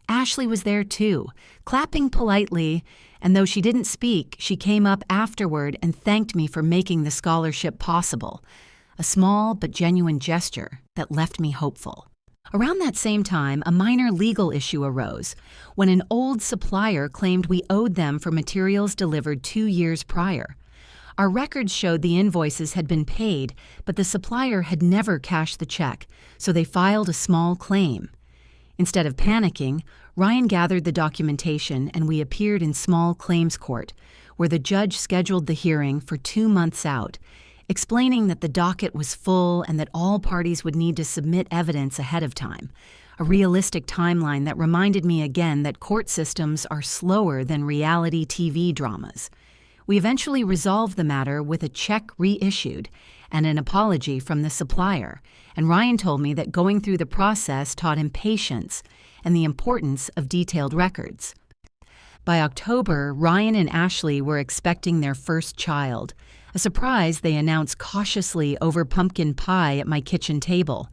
Ashley was there too, clapping politely, and though she didn't speak, she came up afterward and thanked me for making the scholarship possible, a small but genuine gesture that left me hopeful. Around that same time, a minor legal issue arose when an old supplier claimed we owed them for materials delivered 2 years prior. Our records showed the invoices had been paid, but the supplier had never cashed the check, so they filed a small claim. Instead of panicking, Ryan gathered the documentation and we appeared in small claims court, where the judge scheduled the hearing for 2 months out, explaining that the docket was full and that all parties would need to submit evidence ahead of time, a realistic timeline that reminded me again that court systems are slower than reality TV dramas. We eventually resolved the matter with a check reissued and an apology from the supplier, and Ryan told me that going through the process taught him patience and the importance of detailed records. By October, Ryan and Ashley were expecting their first child, a surprise they announced cautiously over pumpkin pie at my kitchen table.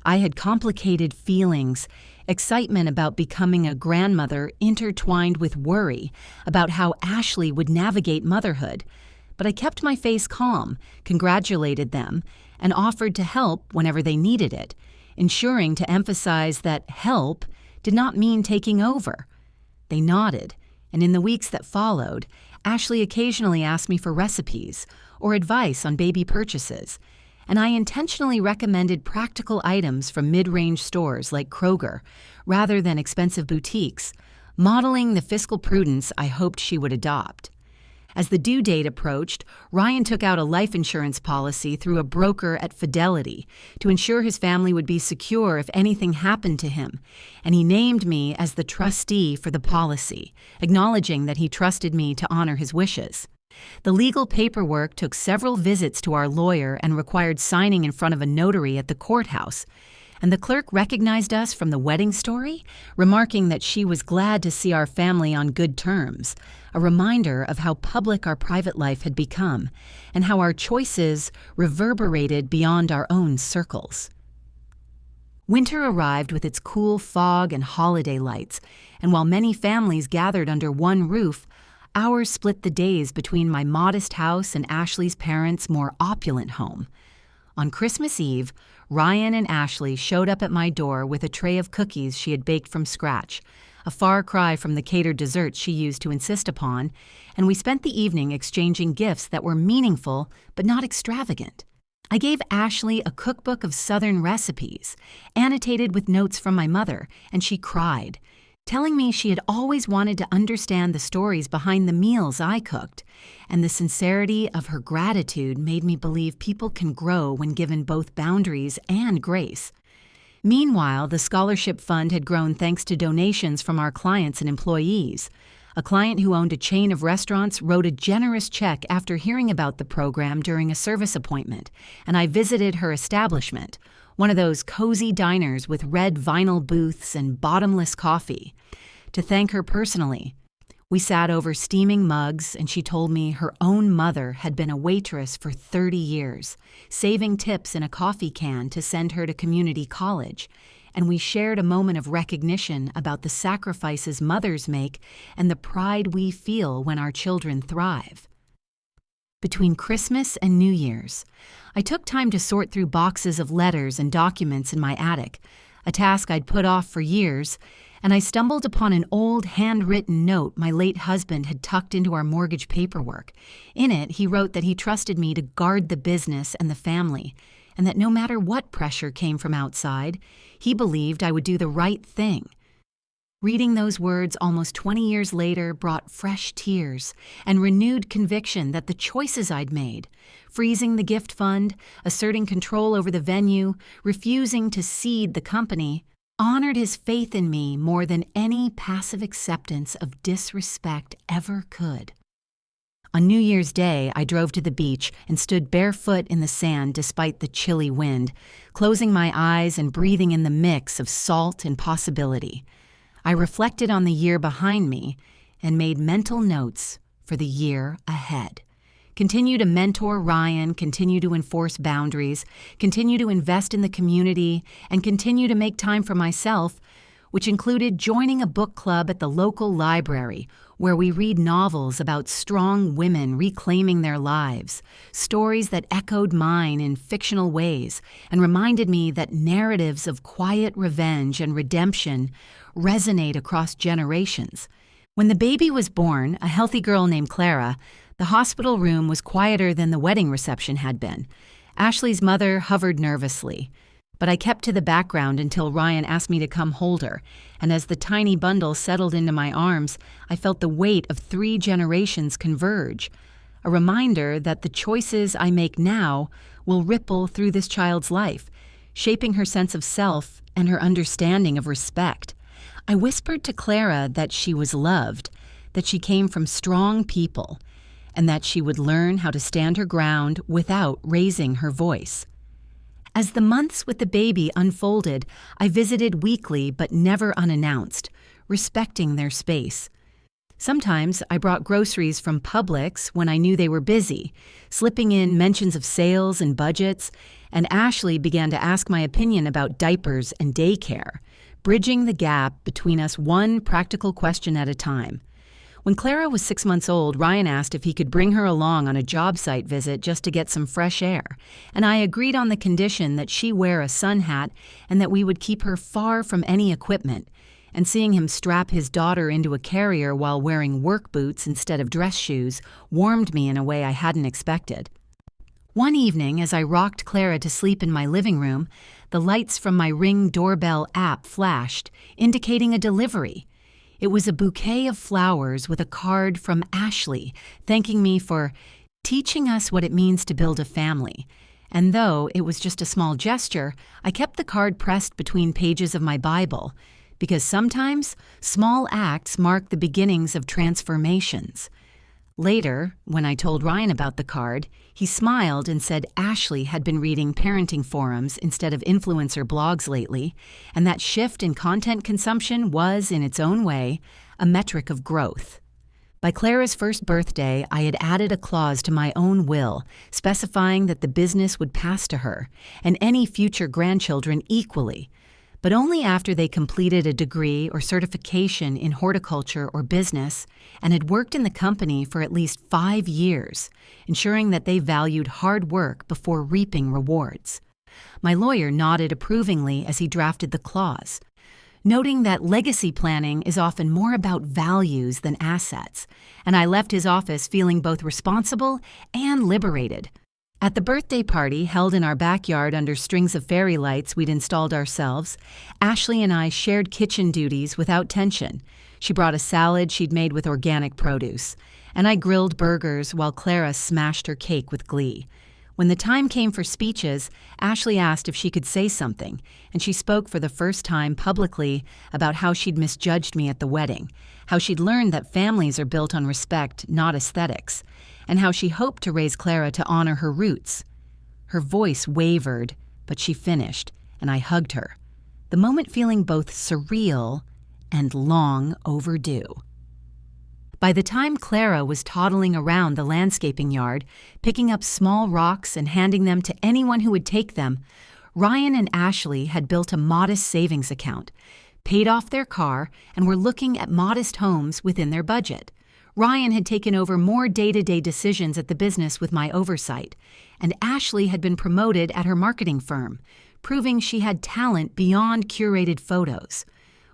I had complicated feelings, excitement about becoming a grandmother intertwined with worry about how Ashley would navigate motherhood, but I kept my face calm, congratulated them, and offered to help whenever they needed it, ensuring to emphasize that help did not mean taking over. They nodded, and in the weeks that followed, Ashley occasionally asked me for recipes or advice on baby purchases, and I intentionally recommended practical items from mid-range stores like Kroger rather than expensive boutiques, modeling the fiscal prudence I hoped she would adopt. As the due date approached, Ryan took out a life insurance policy through a broker at Fidelity to ensure his family would be secure if anything happened to him, and he named me as the trustee for the policy, acknowledging that he trusted me to honor his wishes. The legal paperwork took several visits to our lawyer and required signing in front of a notary at the courthouse, and the clerk recognized us from the wedding story, remarking that she was glad to see our family on good terms, a reminder of how public our private life had become and how our choices reverberated beyond our own circles. Winter arrived with its cool fog and holiday lights, and while many families gathered under one roof, ours split the days between my modest house and Ashley's parents' more opulent home. On Christmas Eve, Ryan and Ashley showed up at my door with a tray of cookies she had baked from scratch, a far cry from the catered desserts she used to insist upon, and we spent the evening exchanging gifts that were meaningful but not extravagant. I gave Ashley a cookbook of Southern recipes, annotated with notes from my mother, and she cried, telling me she had always wanted to understand the stories behind the meals I cooked, and the sincerity of her gratitude made me believe people can grow when given both boundaries and grace. Meanwhile, the scholarship fund had grown thanks to donations from our clients and employees. A client who owned a chain of restaurants wrote a generous check after hearing about the program during a service appointment, and I visited her establishment, one of those cozy diners with red vinyl booths and bottomless coffee. To thank her personally, we sat over steaming mugs, and she told me her own mother had been a waitress for 30 years, saving tips in a coffee can to send her to community college, and we shared a moment of recognition about the sacrifices mothers make and the pride we feel when our children thrive. Between Christmas and New Year's, I took time to sort through boxes of letters and documents in my attic, a task I'd put off for years, and I stumbled upon an old handwritten note my late husband had tucked into our mortgage paperwork. In it, he wrote that he trusted me to guard the business and the family, and that no matter what pressure came from outside, he believed I would do the right thing. Reading those words almost 20 years later brought fresh tears and renewed conviction that the choices I'd made, freezing the gift fund, asserting control over the venue, refusing to cede the company, honored his faith in me more than any passive acceptance of disrespect ever could. On New Year's Day, I drove to the beach and stood barefoot in the sand despite the chilly wind, closing my eyes and breathing in the mix of salt and possibility. I reflected on the year behind me and made mental notes for the year ahead. Continue to mentor Ryan, continue to enforce boundaries, continue to invest in the community, and continue to make time for myself, which included joining a book club at the local library where we read novels about strong women reclaiming their lives, stories that echoed mine in fictional ways and reminded me that narratives of quiet revenge and redemption resonate across generations. When the baby was born, a healthy girl named Clara, the hospital room was quieter than the wedding reception had been. Ashley's mother hovered nervously, but I kept to the background until Ryan asked me to come hold her, and as the tiny bundle settled into my arms, I felt the weight of 3 generations converge, a reminder that the choices I make now will ripple through this child's life, shaping her sense of self and her understanding of respect. I whispered to Clara that she was loved, that she came from strong people, and that she would learn how to stand her ground without raising her voice. As the months with the baby unfolded, I visited weekly but never unannounced, respecting their space. Sometimes I brought groceries from Publix when I knew they were busy, slipping in mentions of sales and budgets, and Ashley began to ask my opinion about diapers and daycare, bridging the gap between us one practical question at a time. When Clara was 6 months old, Ryan asked if he could bring her along on a job site visit just to get some fresh air, and I agreed on the condition that she wear a sun hat and that we would keep her far from any equipment. And seeing him strap his daughter into a carrier while wearing work boots instead of dress shoes warmed me in a way I hadn't expected. One evening, as I rocked Clara to sleep in my living room, the lights from my Ring doorbell app flashed, indicating a delivery. It was a bouquet of flowers with a card from Ashley, thanking me for teaching us what it means to build a family. And though it was just a small gesture, I kept the card pressed between pages of my Bible, because sometimes small acts mark the beginnings of transformations. Later, when I told Ryan about the card, he smiled and said Ashley had been reading parenting forums instead of influencer blogs lately, and that shift in content consumption was, in its own way, a metric of growth. By Clara's first birthday, I had added a clause to my own will, specifying that the business would pass to her, and any future grandchildren equally, but only after they completed a degree or certification in horticulture or business and had worked in the company for at least 5 years, ensuring that they valued hard work before reaping rewards. My lawyer nodded approvingly as he drafted the clause, noting that legacy planning is often more about values than assets, and I left his office feeling both responsible and liberated. At the birthday party held in our backyard under strings of fairy lights we'd installed ourselves, Ashley and I shared kitchen duties without tension. She brought a salad she'd made with organic produce, and I grilled burgers while Clara smashed her cake with glee. When the time came for speeches, Ashley asked if she could say something, and she spoke for the first time publicly about how she'd misjudged me at the wedding, how she'd learned that families are built on respect, not aesthetics, and how she hoped to raise Clara to honor her roots. Her voice wavered, but she finished, and I hugged her, the moment feeling both surreal and long overdue. By the time Clara was toddling around the landscaping yard, picking up small rocks and handing them to anyone who would take them, Ryan and Ashley had built a modest savings account, paid off their car, and were looking at modest homes within their budget. Ryan had taken over more day-to-day decisions at the business with my oversight, and Ashley had been promoted at her marketing firm, proving she had talent beyond curated photos.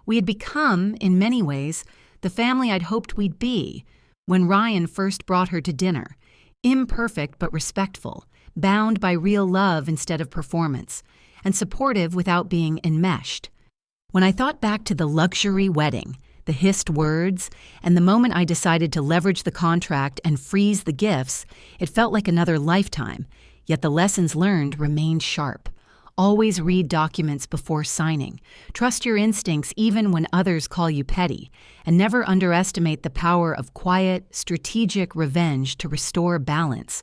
We had become, in many ways, the family I'd hoped we'd be when Ryan first brought her to dinner, imperfect but respectful, bound by real love instead of performance, and supportive without being enmeshed. When I thought back to the luxury wedding, the hissed words, and the moment I decided to leverage the contract and freeze the gifts, it felt like another lifetime, yet the lessons learned remained sharp. Always read documents before signing. Trust your instincts even when others call you petty, and never underestimate the power of quiet, strategic revenge to restore balance.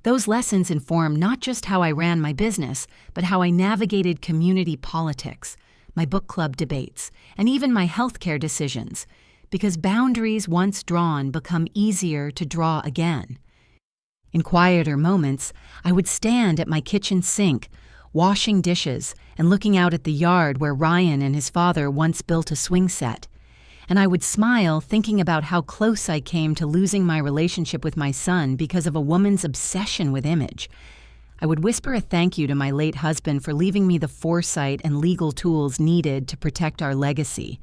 Those lessons inform not just how I ran my business, but how I navigated community politics, my book club debates, and even my healthcare decisions, because boundaries once drawn become easier to draw again. In quieter moments, I would stand at my kitchen sink, washing dishes and looking out at the yard where Ryan and his father once built a swing set. And I would smile thinking about how close I came to losing my relationship with my son because of a woman's obsession with image. I would whisper a thank you to my late husband for leaving me the foresight and legal tools needed to protect our legacy.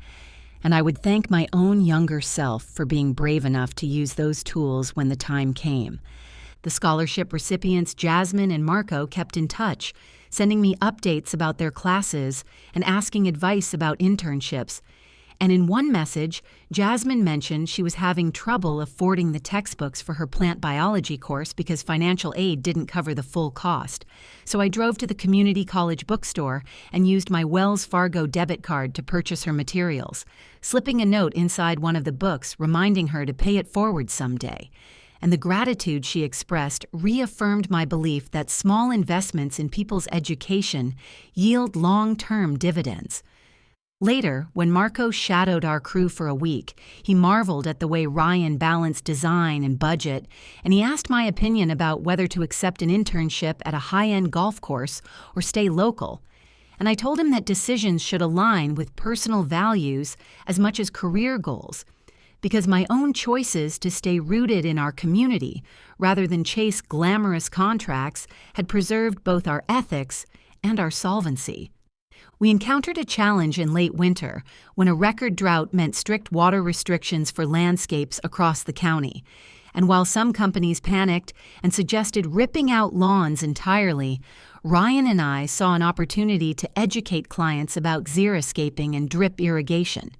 And I would thank my own younger self for being brave enough to use those tools when the time came. The scholarship recipients Jasmine and Marco kept in touch, sending me updates about their classes and asking advice about internships. And in one message, Jasmine mentioned she was having trouble affording the textbooks for her plant biology course because financial aid didn't cover the full cost. So I drove to the community college bookstore and used my Wells Fargo debit card to purchase her materials, slipping a note inside one of the books reminding her to pay it forward someday. And the gratitude she expressed reaffirmed my belief that small investments in people's education yield long-term dividends. Later, when Marco shadowed our crew for a week, he marveled at the way Ryan balanced design and budget, and he asked my opinion about whether to accept an internship at a high-end golf course or stay local. And I told him that decisions should align with personal values as much as career goals, because my own choices to stay rooted in our community rather than chase glamorous contracts had preserved both our ethics and our solvency. We encountered a challenge in late winter when a record drought meant strict water restrictions for landscapes across the county. And while some companies panicked and suggested ripping out lawns entirely, Ryan and I saw an opportunity to educate clients about xeriscaping and drip irrigation.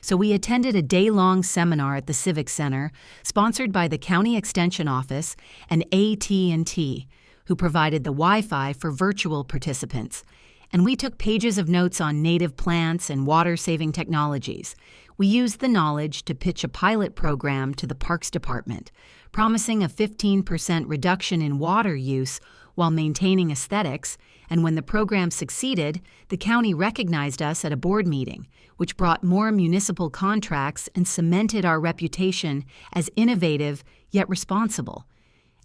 So we attended a day-long seminar at the Civic Center, sponsored by the County Extension Office and AT&T, who provided the Wi-Fi for virtual participants. And we took pages of notes on native plants and water-saving technologies. We used the knowledge to pitch a pilot program to the Parks Department, promising a 15% reduction in water use while maintaining aesthetics, and when the program succeeded, the county recognized us at a board meeting, which brought more municipal contracts and cemented our reputation as innovative yet responsible.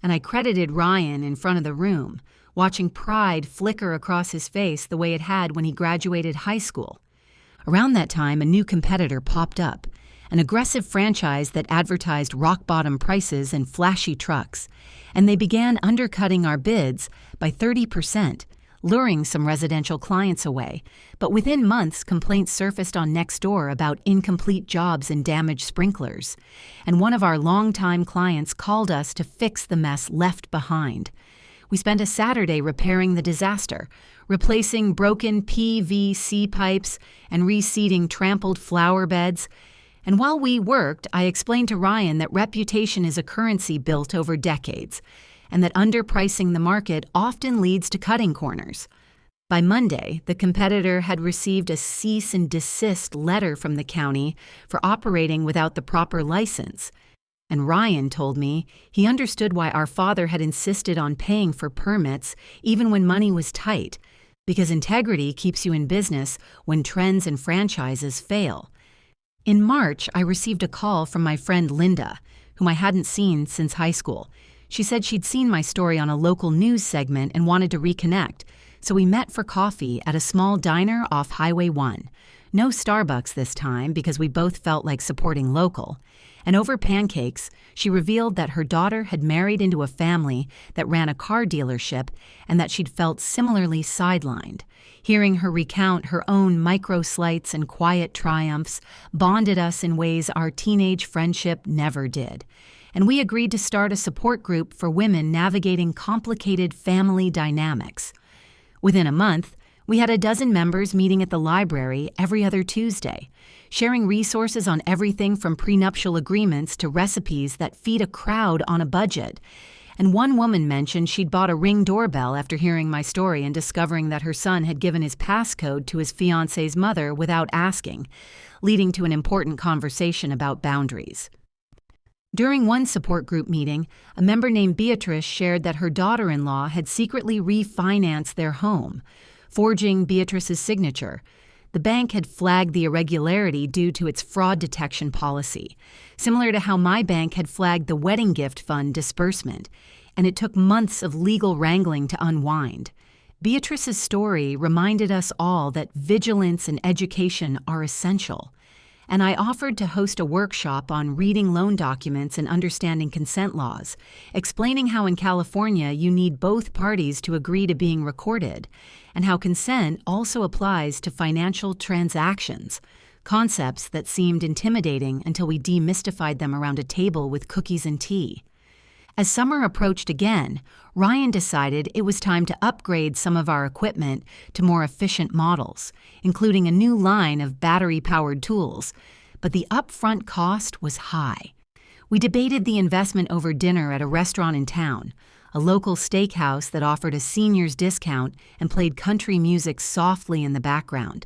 And I credited Ryan in front of the room, watching pride flicker across his face the way it had when he graduated high school. Around that time, a new competitor popped up, an aggressive franchise that advertised rock-bottom prices and flashy trucks, and they began undercutting our bids by 30%, luring some residential clients away. But within months, complaints surfaced on Nextdoor about incomplete jobs and damaged sprinklers, and one of our longtime clients called us to fix the mess left behind. We spent a Saturday repairing the disaster, replacing broken PVC pipes and reseeding trampled flower beds. And while we worked, I explained to Ryan that reputation is a currency built over decades, and that underpricing the market often leads to cutting corners. By Monday, the competitor had received a cease and desist letter from the county for operating without the proper license. And Ryan told me he understood why our father had insisted on paying for permits even when money was tight, because integrity keeps you in business when trends and franchises fail. In March, I received a call from my friend Linda, whom I hadn't seen since high school. She said she'd seen my story on a local news segment and wanted to reconnect, so we met for coffee at a small diner off Highway 1. No Starbucks this time because we both felt like supporting local. And over pancakes, she revealed that her daughter had married into a family that ran a car dealership and that she'd felt similarly sidelined. Hearing her recount her own micro-slights and quiet triumphs bonded us in ways our teenage friendship never did. And we agreed to start a support group for women navigating complicated family dynamics. Within a month, we had a dozen members meeting at the library every other Tuesday, sharing resources on everything from prenuptial agreements to recipes that feed a crowd on a budget. And one woman mentioned she'd bought a Ring doorbell after hearing my story and discovering that her son had given his passcode to his fiancé's mother without asking, leading to an important conversation about boundaries. During one support group meeting, a member named Beatrice shared that her daughter-in-law had secretly refinanced their home, forging Beatrice's signature. The bank had flagged the irregularity due to its fraud detection policy, similar to how my bank had flagged the wedding gift fund disbursement, and it took months of legal wrangling to unwind. Beatrice's story reminded us all that vigilance and education are essential, and I offered to host a workshop on reading loan documents and understanding consent laws, explaining how in California you need both parties to agree to being recorded, and how consent also applies to financial transactions, concepts that seemed intimidating until we demystified them around a table with cookies and tea. As summer approached again, Ryan decided it was time to upgrade some of our equipment to more efficient models, including a new line of battery-powered tools, but the upfront cost was high. We debated the investment over dinner at a restaurant in town, a local steakhouse that offered a senior's discount and played country music softly in the background.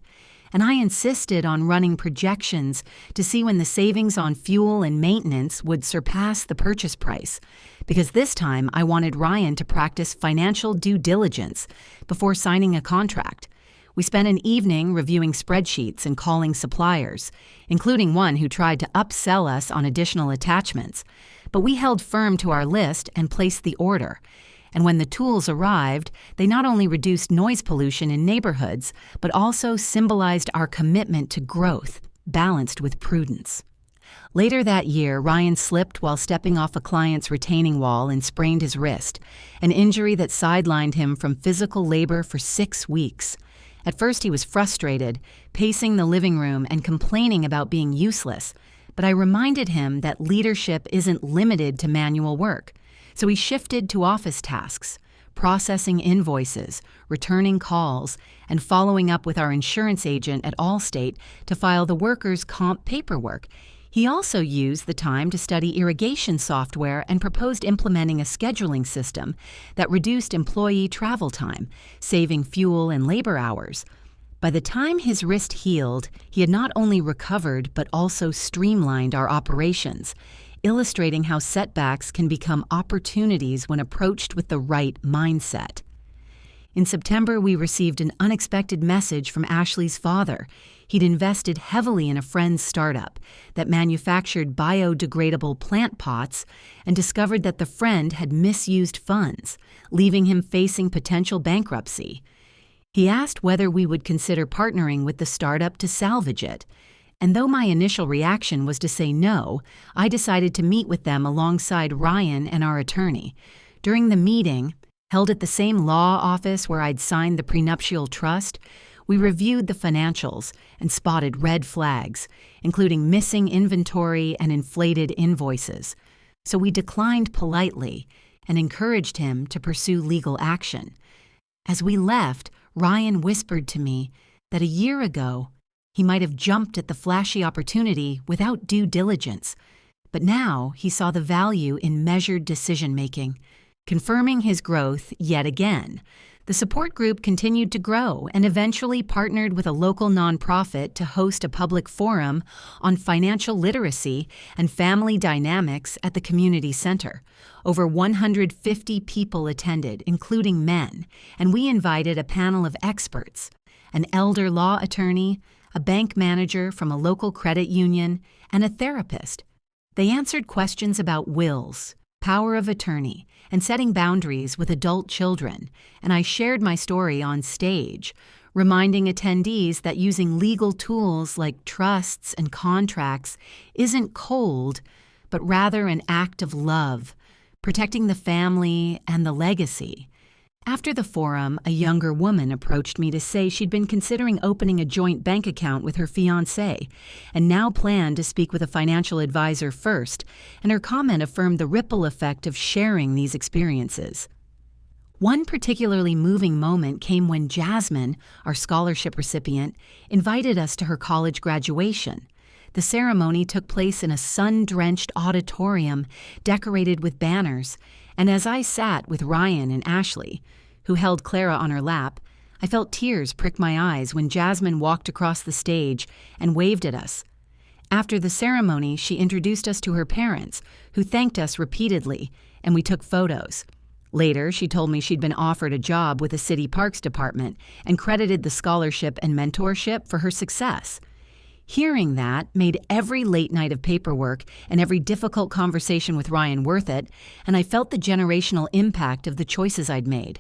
And I insisted on running projections to see when the savings on fuel and maintenance would surpass the purchase price, because this time I wanted Ryan to practice financial due diligence before signing a contract. We spent an evening reviewing spreadsheets and calling suppliers, including one who tried to upsell us on additional attachments, but we held firm to our list and placed the order. And when the tools arrived, they not only reduced noise pollution in neighborhoods, but also symbolized our commitment to growth, balanced with prudence. Later that year, Ryan slipped while stepping off a client's retaining wall and sprained his wrist, an injury that sidelined him from physical labor for 6 weeks. At first, he was frustrated, pacing the living room and complaining about being useless, but I reminded him that leadership isn't limited to manual work. So he shifted to office tasks, processing invoices, returning calls, and following up with our insurance agent at Allstate to file the workers' comp paperwork. He also used the time to study irrigation software and proposed implementing a scheduling system that reduced employee travel time, saving fuel and labor hours. By the time his wrist healed, he had not only recovered but also streamlined our operations, illustrating how setbacks can become opportunities when approached with the right mindset. In September, we received an unexpected message from Ashley's father. He'd invested heavily in a friend's startup that manufactured biodegradable plant pots and discovered that the friend had misused funds, leaving him facing potential bankruptcy. He asked whether we would consider partnering with the startup to salvage it. And though my initial reaction was to say no, I decided to meet with them alongside Ryan and our attorney. During the meeting, held at the same law office where I'd signed the prenuptial trust, we reviewed the financials and spotted red flags, including missing inventory and inflated invoices. So we declined politely and encouraged him to pursue legal action. As we left, Ryan whispered to me that a year ago, he might have jumped at the flashy opportunity without due diligence, but now he saw the value in measured decision-making. Confirming his growth yet again, the support group continued to grow and eventually partnered with a local nonprofit to host a public forum on financial literacy and family dynamics at the community center. Over 150 people attended, including men, and we invited a panel of experts, an elder law attorney, a bank manager from a local credit union, and a therapist. They answered questions about wills, power of attorney, and setting boundaries with adult children, and I shared my story on stage, reminding attendees that using legal tools like trusts and contracts isn't cold, but rather an act of love, protecting the family and the legacy. After the forum, a younger woman approached me to say she'd been considering opening a joint bank account with her fiancé and now planned to speak with a financial advisor first, and her comment affirmed the ripple effect of sharing these experiences. One particularly moving moment came when Jasmine, our scholarship recipient, invited us to her college graduation. The ceremony took place in a sun-drenched auditorium decorated with banners, and as I sat with Ryan and Ashley, who held Clara on her lap, I felt tears prick my eyes when Jasmine walked across the stage and waved at us. After the ceremony, she introduced us to her parents, who thanked us repeatedly, and we took photos. Later, she told me she'd been offered a job with the city parks department and credited the scholarship and mentorship for her success. Hearing that made every late night of paperwork and every difficult conversation with Ryan worth it, and I felt the generational impact of the choices I'd made.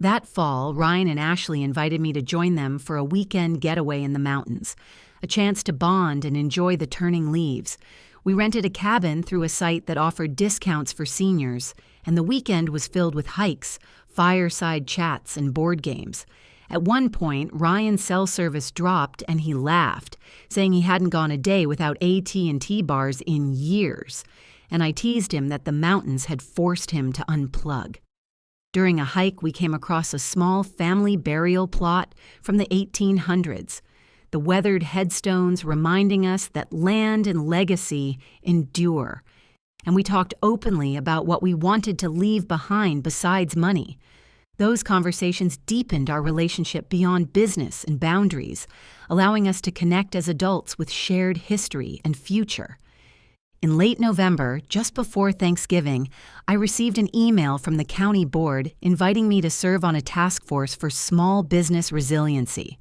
That fall, Ryan and Ashley invited me to join them for a weekend getaway in the mountains, a chance to bond and enjoy the turning leaves. We rented a cabin through a site that offered discounts for seniors, and the weekend was filled with hikes, fireside chats, and board games. At one point, Ryan's cell service dropped and he laughed, saying he hadn't gone a day without AT&T bars in years, and I teased him that the mountains had forced him to unplug. During a hike, we came across a small family burial plot from the 1800s, the weathered headstones reminding us that land and legacy endure, and we talked openly about what we wanted to leave behind besides money. Those conversations deepened our relationship beyond business and boundaries, allowing us to connect as adults with shared history and future. In late November, just before Thanksgiving, I received an email from the county board inviting me to serve on a task force for small business resiliency.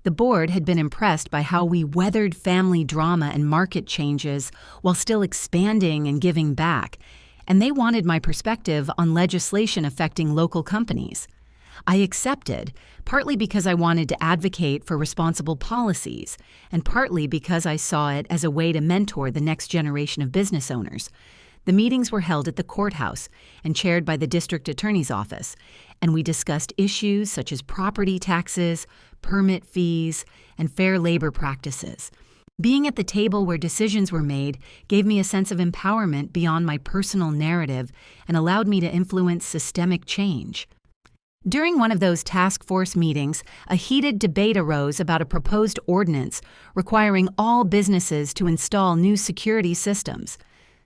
The board had been impressed by how we weathered family drama and market changes while still expanding and giving back, and they wanted my perspective on legislation affecting local companies. I accepted, partly because I wanted to advocate for responsible policies, and partly because I saw it as a way to mentor the next generation of business owners. The meetings were held at the courthouse and chaired by the district attorney's office, and we discussed issues such as property taxes, permit fees, and fair labor practices. Being at the table where decisions were made gave me a sense of empowerment beyond my personal narrative and allowed me to influence systemic change. During one of those task force meetings, a heated debate arose about a proposed ordinance requiring all businesses to install new security systems.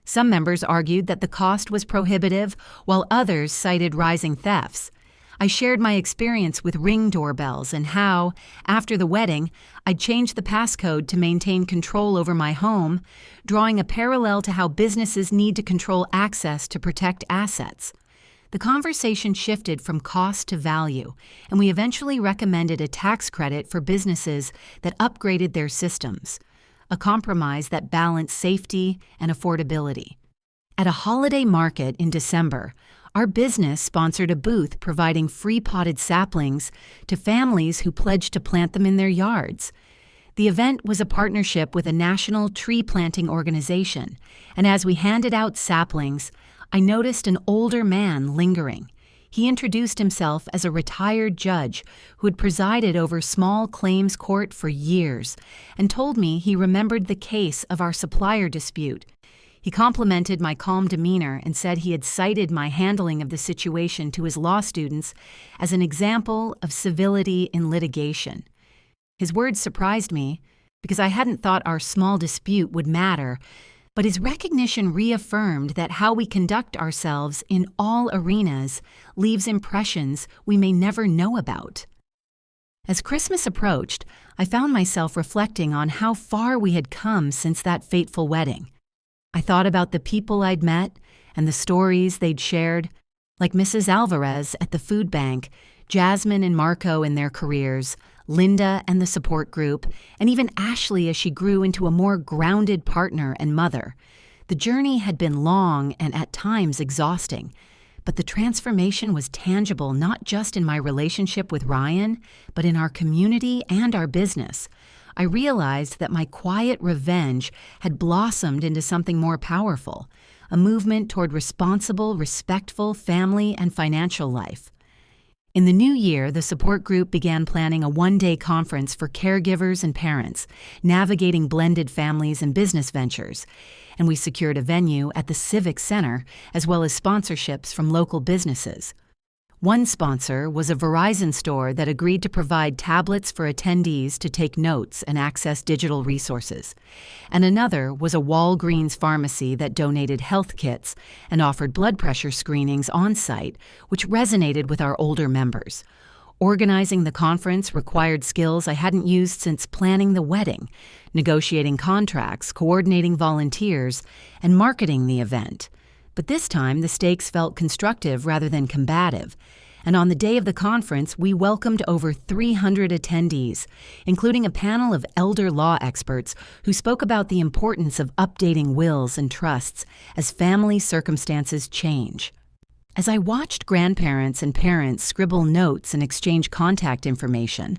Some members argued that the cost was prohibitive, while others cited rising thefts. I shared my experience with Ring doorbells and how, after the wedding, I'd changed the passcode to maintain control over my home, drawing a parallel to how businesses need to control access to protect assets. The conversation shifted from cost to value, and we eventually recommended a tax credit for businesses that upgraded their systems, a compromise that balanced safety and affordability. At a holiday market in December, our business sponsored a booth providing free potted saplings to families who pledged to plant them in their yards. The event was a partnership with a national tree planting organization, and as we handed out saplings, I noticed an older man lingering. He introduced himself as a retired judge who had presided over small claims court for years and told me he remembered the case of our supplier dispute. He complimented my calm demeanor and said he had cited my handling of the situation to his law students as an example of civility in litigation. His words surprised me because I hadn't thought our small dispute would matter, but his recognition reaffirmed that how we conduct ourselves in all arenas leaves impressions we may never know about. As Christmas approached, I found myself reflecting on how far we had come since that fateful wedding. I thought about the people I'd met and the stories they'd shared, like Mrs. Alvarez at the food bank, Jasmine and Marco in their careers, Linda and the support group, and even Ashley as she grew into a more grounded partner and mother. The journey had been long and at times exhausting, but the transformation was tangible not just in my relationship with Ryan, but in our community and our business. I realized that my quiet revenge had blossomed into something more powerful, a movement toward responsible, respectful family and financial life. In the new year, the support group began planning a one-day conference for caregivers and parents, navigating blended families and business ventures, and we secured a venue at the Civic Center, as well as sponsorships from local businesses. One sponsor was a Verizon store that agreed to provide tablets for attendees to take notes and access digital resources. And another was a Walgreens pharmacy that donated health kits and offered blood pressure screenings on-site, which resonated with our older members. Organizing the conference required skills I hadn't used since planning the wedding, negotiating contracts, coordinating volunteers, and marketing the event. But this time, the stakes felt constructive rather than combative, and on the day of the conference, we welcomed over 300 attendees, including a panel of elder law experts who spoke about the importance of updating wills and trusts as family circumstances change. As I watched grandparents and parents scribble notes and exchange contact information,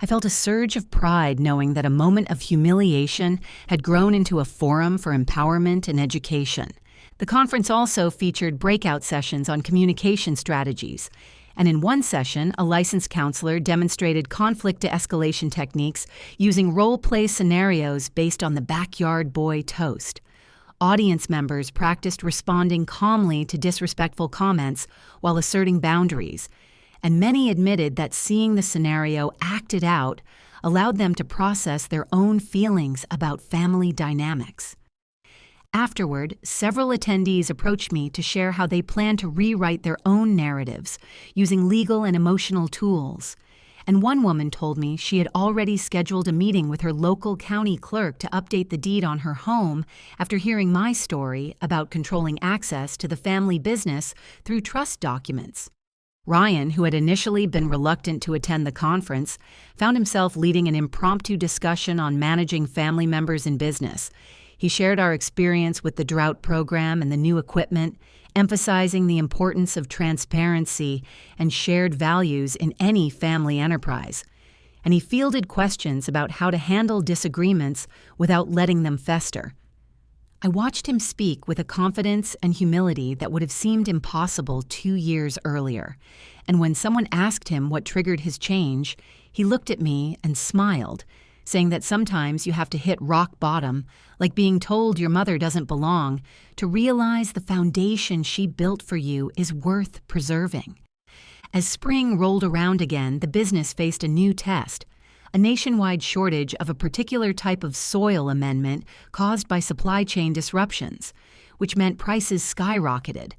I felt a surge of pride knowing that a moment of humiliation had grown into a forum for empowerment and education. The conference also featured breakout sessions on communication strategies, and in one session, a licensed counselor demonstrated conflict de-escalation techniques using role-play scenarios based on the backyard boy toast. Audience members practiced responding calmly to disrespectful comments while asserting boundaries, and many admitted that seeing the scenario acted out allowed them to process their own feelings about family dynamics. Afterward, several attendees approached me to share how they plan to rewrite their own narratives using legal and emotional tools. And one woman told me she had already scheduled a meeting with her local county clerk to update the deed on her home after hearing my story about controlling access to the family business through trust documents. Ryan, who had initially been reluctant to attend the conference, found himself leading an impromptu discussion on managing family members in business. He shared our experience with the drought program and the new equipment, emphasizing the importance of transparency and shared values in any family enterprise. And he fielded questions about how to handle disagreements without letting them fester. I watched him speak with a confidence and humility that would have seemed impossible 2 years earlier. And when someone asked him what triggered his change, he looked at me and smiled, saying that sometimes you have to hit rock bottom, like being told your mother doesn't belong, to realize the foundation she built for you is worth preserving. As spring rolled around again, the business faced a new test, a nationwide shortage of a particular type of soil amendment caused by supply chain disruptions, which meant prices skyrocketed.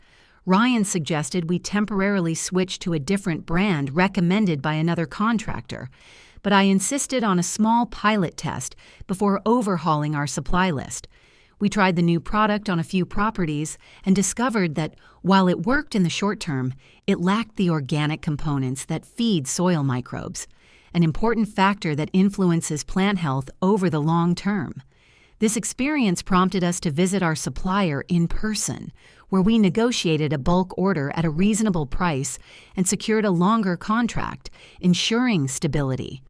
Ryan suggested we temporarily switch to a different brand recommended by another contractor, but I insisted on a small pilot test before overhauling our supply list. We tried the new product on a few properties and discovered that while it worked in the short term, it lacked the organic components that feed soil microbes, an important factor that influences plant health over the long term. This experience prompted us to visit our supplier in person, where we negotiated a bulk order at a reasonable price and secured a longer contract, ensuring stability.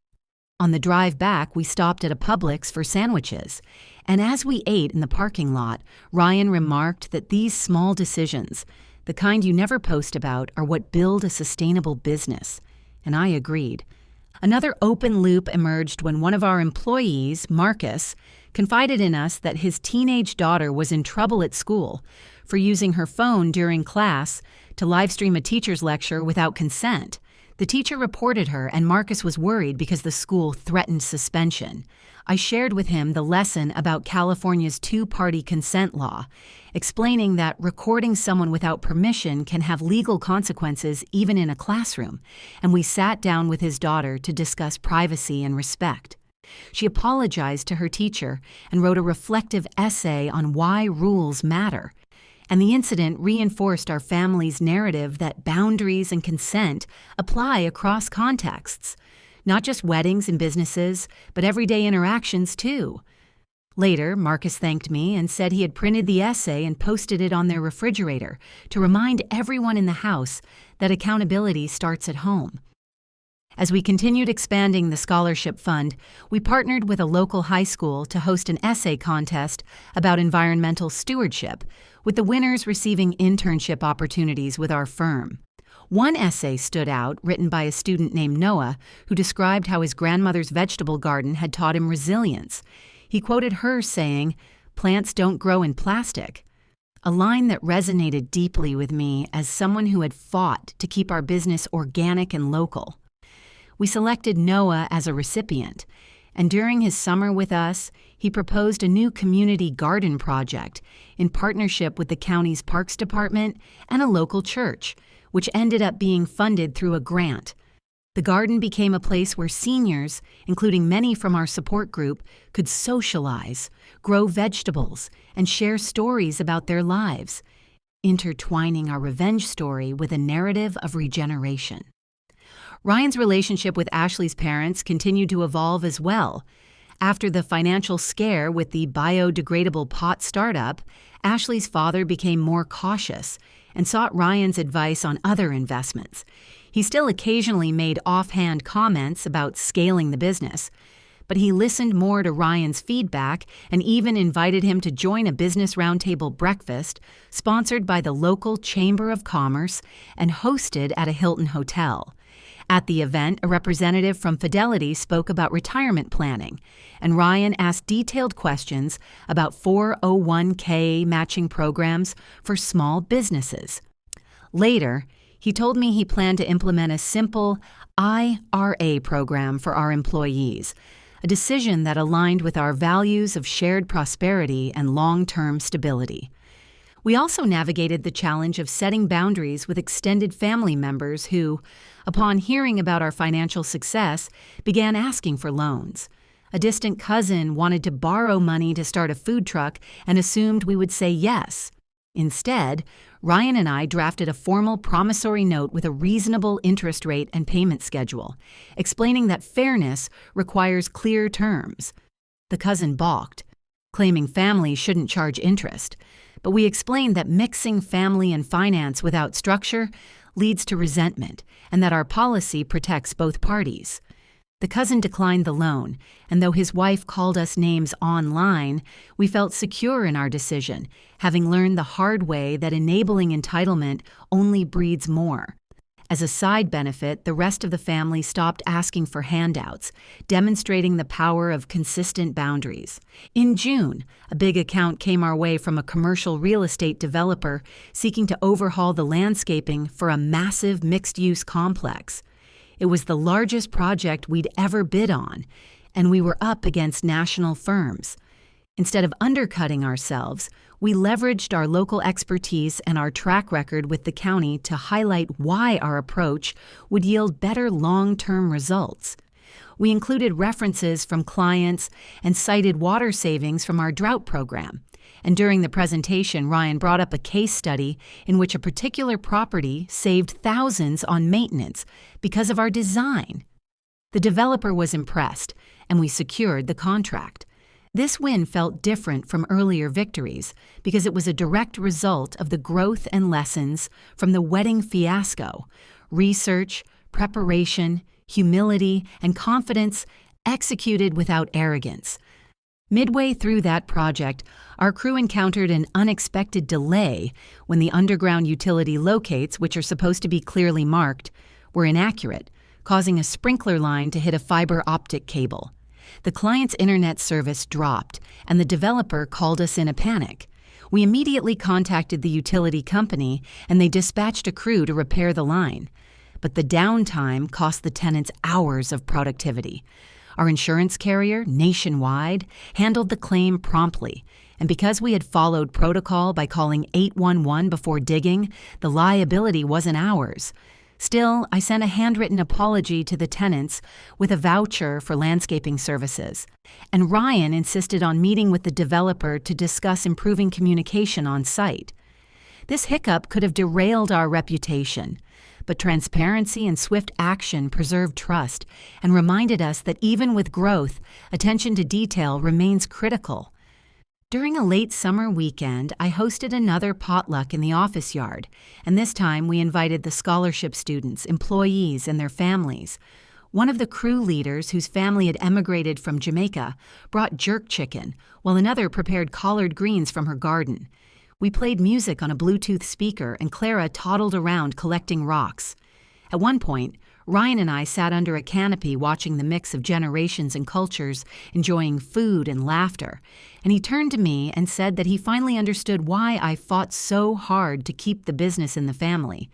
On the drive back, we stopped at a Publix for sandwiches, and as we ate in the parking lot, Ryan remarked that these small decisions, the kind you never post about, are what build a sustainable business. And I agreed. Another open loop emerged when one of our employees, Marcus, confided in us that his teenage daughter was in trouble at school for using her phone during class to livestream a teacher's lecture without consent. The teacher reported her, and Marcus was worried because the school threatened suspension. I shared with him the lesson about California's two-party consent law, explaining that recording someone without permission can have legal consequences even in a classroom, and we sat down with his daughter to discuss privacy and respect. She apologized to her teacher and wrote a reflective essay on why rules matter. And the incident reinforced our family's narrative that boundaries and consent apply across contexts, not just weddings and businesses, but everyday interactions too. Later, Marcus thanked me and said he had printed the essay and posted it on their refrigerator to remind everyone in the house that accountability starts at home. As we continued expanding the scholarship fund, we partnered with a local high school to host an essay contest about environmental stewardship, with the winners receiving internship opportunities with our firm. One essay stood out, written by a student named Noah, who described how his grandmother's vegetable garden had taught him resilience. He quoted her saying, "Plants don't grow in plastic," a line that resonated deeply with me as someone who had fought to keep our business organic and local. We selected Noah as a recipient, and during his summer with us, he proposed a new community garden project in partnership with the county's Parks Department and a local church, which ended up being funded through a grant. The garden became a place where seniors, including many from our support group, could socialize, grow vegetables, and share stories about their lives, intertwining our revenge story with a narrative of regeneration. Ryan's relationship with Ashley's parents continued to evolve as well. After the financial scare with the biodegradable pot startup, Ashley's father became more cautious and sought Ryan's advice on other investments. He still occasionally made offhand comments about scaling the business, but he listened more to Ryan's feedback and even invited him to join a business roundtable breakfast sponsored by the local Chamber of Commerce and hosted at a Hilton hotel. At the event, a representative from Fidelity spoke about retirement planning, and Ryan asked detailed questions about 401k matching programs for small businesses. Later, he told me he planned to implement a simple IRA program for our employees, a decision that aligned with our values of shared prosperity and long-term stability. We also navigated the challenge of setting boundaries with extended family members who, upon hearing about our financial success, began asking for loans. A distant cousin wanted to borrow money to start a food truck and assumed we would say yes. Instead, Ryan and I drafted a formal promissory note with a reasonable interest rate and payment schedule, explaining that fairness requires clear terms. The cousin balked, claiming families shouldn't charge interest. But we explained that mixing family and finance without structure leads to resentment, and that our policy protects both parties. The cousin declined the loan, and though his wife called us names online, we felt secure in our decision, having learned the hard way that enabling entitlement only breeds more. As a side benefit, the rest of the family stopped asking for handouts, demonstrating the power of consistent boundaries. In June, a big account came our way from a commercial real estate developer seeking to overhaul the landscaping for a massive mixed-use complex. It was the largest project we'd ever bid on, and we were up against national firms. Instead of undercutting ourselves, we leveraged our local expertise and our track record with the county to highlight why our approach would yield better long-term results. We included references from clients and cited water savings from our drought program. And during the presentation, Ryan brought up a case study in which a particular property saved thousands on maintenance because of our design. The developer was impressed, and we secured the contract. This win felt different from earlier victories because it was a direct result of the growth and lessons from the wedding fiasco: research, preparation, humility, and confidence executed without arrogance. Midway through that project, our crew encountered an unexpected delay when the underground utility locates, which are supposed to be clearly marked, were inaccurate, causing a sprinkler line to hit a fiber optic cable. The client's internet service dropped, and the developer called us in a panic. We immediately contacted the utility company, and they dispatched a crew to repair the line. But the downtime cost the tenants hours of productivity. Our insurance carrier, Nationwide, handled the claim promptly, and because we had followed protocol by calling 811 before digging, the liability wasn't ours. Still, I sent a handwritten apology to the tenants with a voucher for landscaping services, and Ryan insisted on meeting with the developer to discuss improving communication on site. This hiccup could have derailed our reputation, but transparency and swift action preserved trust and reminded us that even with growth, attention to detail remains critical. During a late summer weekend, I hosted another potluck in the office yard, and this time we invited the scholarship students, employees, and their families. One of the crew leaders, whose family had emigrated from Jamaica, brought jerk chicken, while another prepared collard greens from her garden. We played music on a Bluetooth speaker, and Clara toddled around collecting rocks. At one point, Ryan and I sat under a canopy watching the mix of generations and cultures, enjoying food and laughter, and he turned to me and said that he finally understood why I fought so hard to keep the business in the family.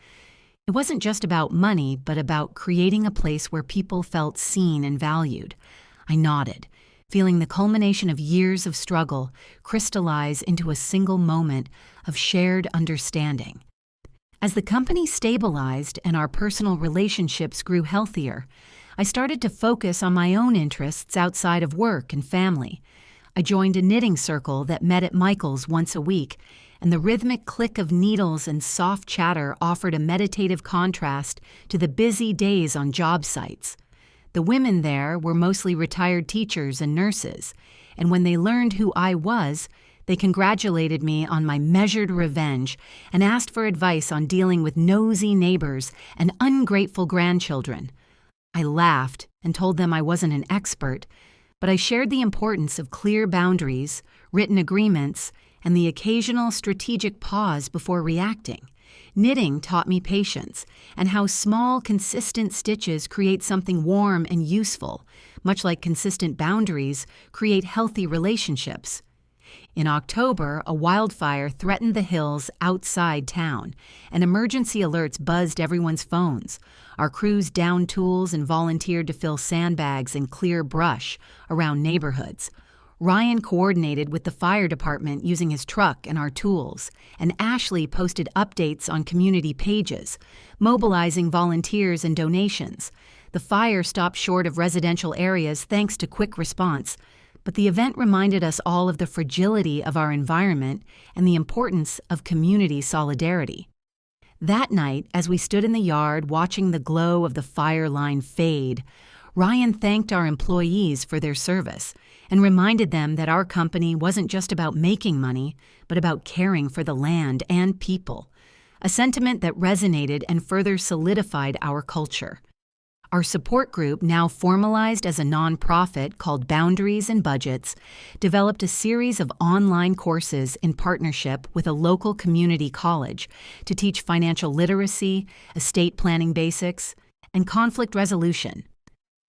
It wasn't just about money, but about creating a place where people felt seen and valued. I nodded, feeling the culmination of years of struggle crystallize into a single moment of shared understanding. As the company stabilized and our personal relationships grew healthier, I started to focus on my own interests outside of work and family. I joined a knitting circle that met at Michael's once a week, and the rhythmic click of needles and soft chatter offered a meditative contrast to the busy days on job sites. The women there were mostly retired teachers and nurses, and when they learned who I was, they congratulated me on my measured revenge and asked for advice on dealing with nosy neighbors and ungrateful grandchildren. I laughed and told them I wasn't an expert, but I shared the importance of clear boundaries, written agreements, and the occasional strategic pause before reacting. Knitting taught me patience and how small, consistent stitches create something warm and useful, much like consistent boundaries create healthy relationships. In October, a wildfire threatened the hills outside town, and emergency alerts buzzed everyone's phones. Our crews downed tools and volunteered to fill sandbags and clear brush around neighborhoods. Ryan coordinated with the fire department using his truck and our tools, and Ashley posted updates on community pages, mobilizing volunteers and donations. The fire stopped short of residential areas thanks to quick response, but the event reminded us all of the fragility of our environment and the importance of community solidarity. That night, as we stood in the yard watching the glow of the fire line fade, Ryan thanked our employees for their service and reminded them that our company wasn't just about making money, but about caring for the land and people, a sentiment that resonated and further solidified our culture. Our support group, now formalized as a nonprofit called Boundaries and Budgets, developed a series of online courses in partnership with a local community college to teach financial literacy, estate planning basics, and conflict resolution.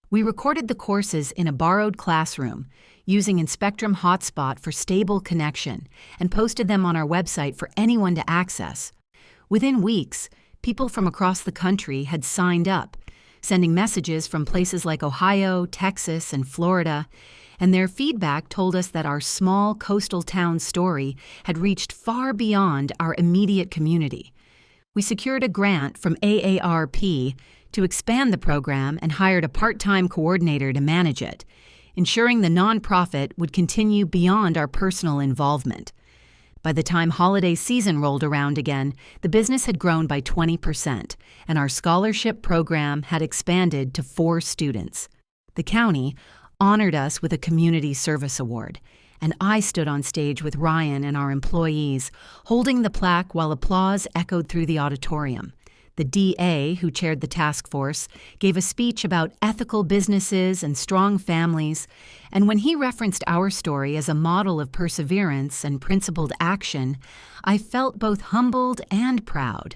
We recorded the courses in a borrowed classroom using Inspectrum Hotspot for stable connection and posted them on our website for anyone to access. Within weeks, people from across the country had signed up, sending messages from places like Ohio, Texas, and Florida, and their feedback told us that our small coastal town story had reached far beyond our immediate community. We secured a grant from AARP to expand the program and hired a part-time coordinator to manage it, ensuring the nonprofit would continue beyond our personal involvement. By the time holiday season rolled around again, the business had grown by 20%, and our scholarship program had expanded to 4 students. The county honored us with a Community Service Award, and I stood on stage with Ryan and our employees, holding the plaque while applause echoed through the auditorium. The DA, who chaired the task force, gave a speech about ethical businesses and strong families, and when he referenced our story as a model of perseverance and principled action, I felt both humbled and proud.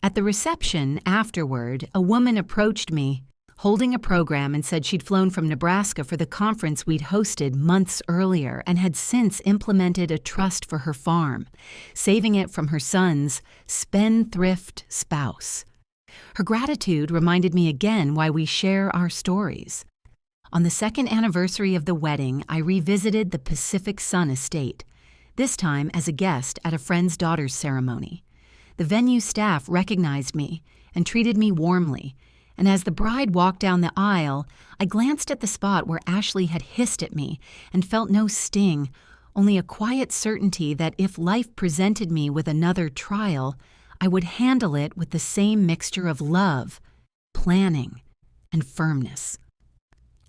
At the reception afterward, a woman approached me, holding a program, and said she'd flown from Nebraska for the conference we'd hosted months earlier and had since implemented a trust for her farm, saving it from her son's spendthrift spouse. Her gratitude reminded me again why we share our stories. On the 2nd anniversary of the wedding, I revisited the Pacific Sun estate, this time as a guest at a friend's daughter's ceremony. The venue staff recognized me and treated me warmly, and as the bride walked down the aisle, I glanced at the spot where Ashley had hissed at me and felt no sting, only a quiet certainty that if life presented me with another trial, I would handle it with the same mixture of love, planning, and firmness.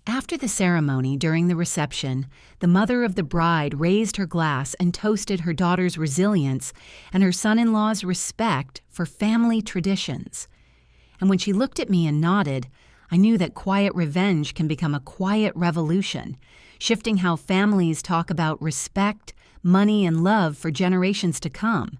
After the ceremony, during the reception, the mother of the bride raised her glass and toasted her daughter's resilience and her son-in-law's respect for family traditions. And when she looked at me and nodded, I knew that quiet revenge can become a quiet revolution, shifting how families talk about respect, money, and love for generations to come.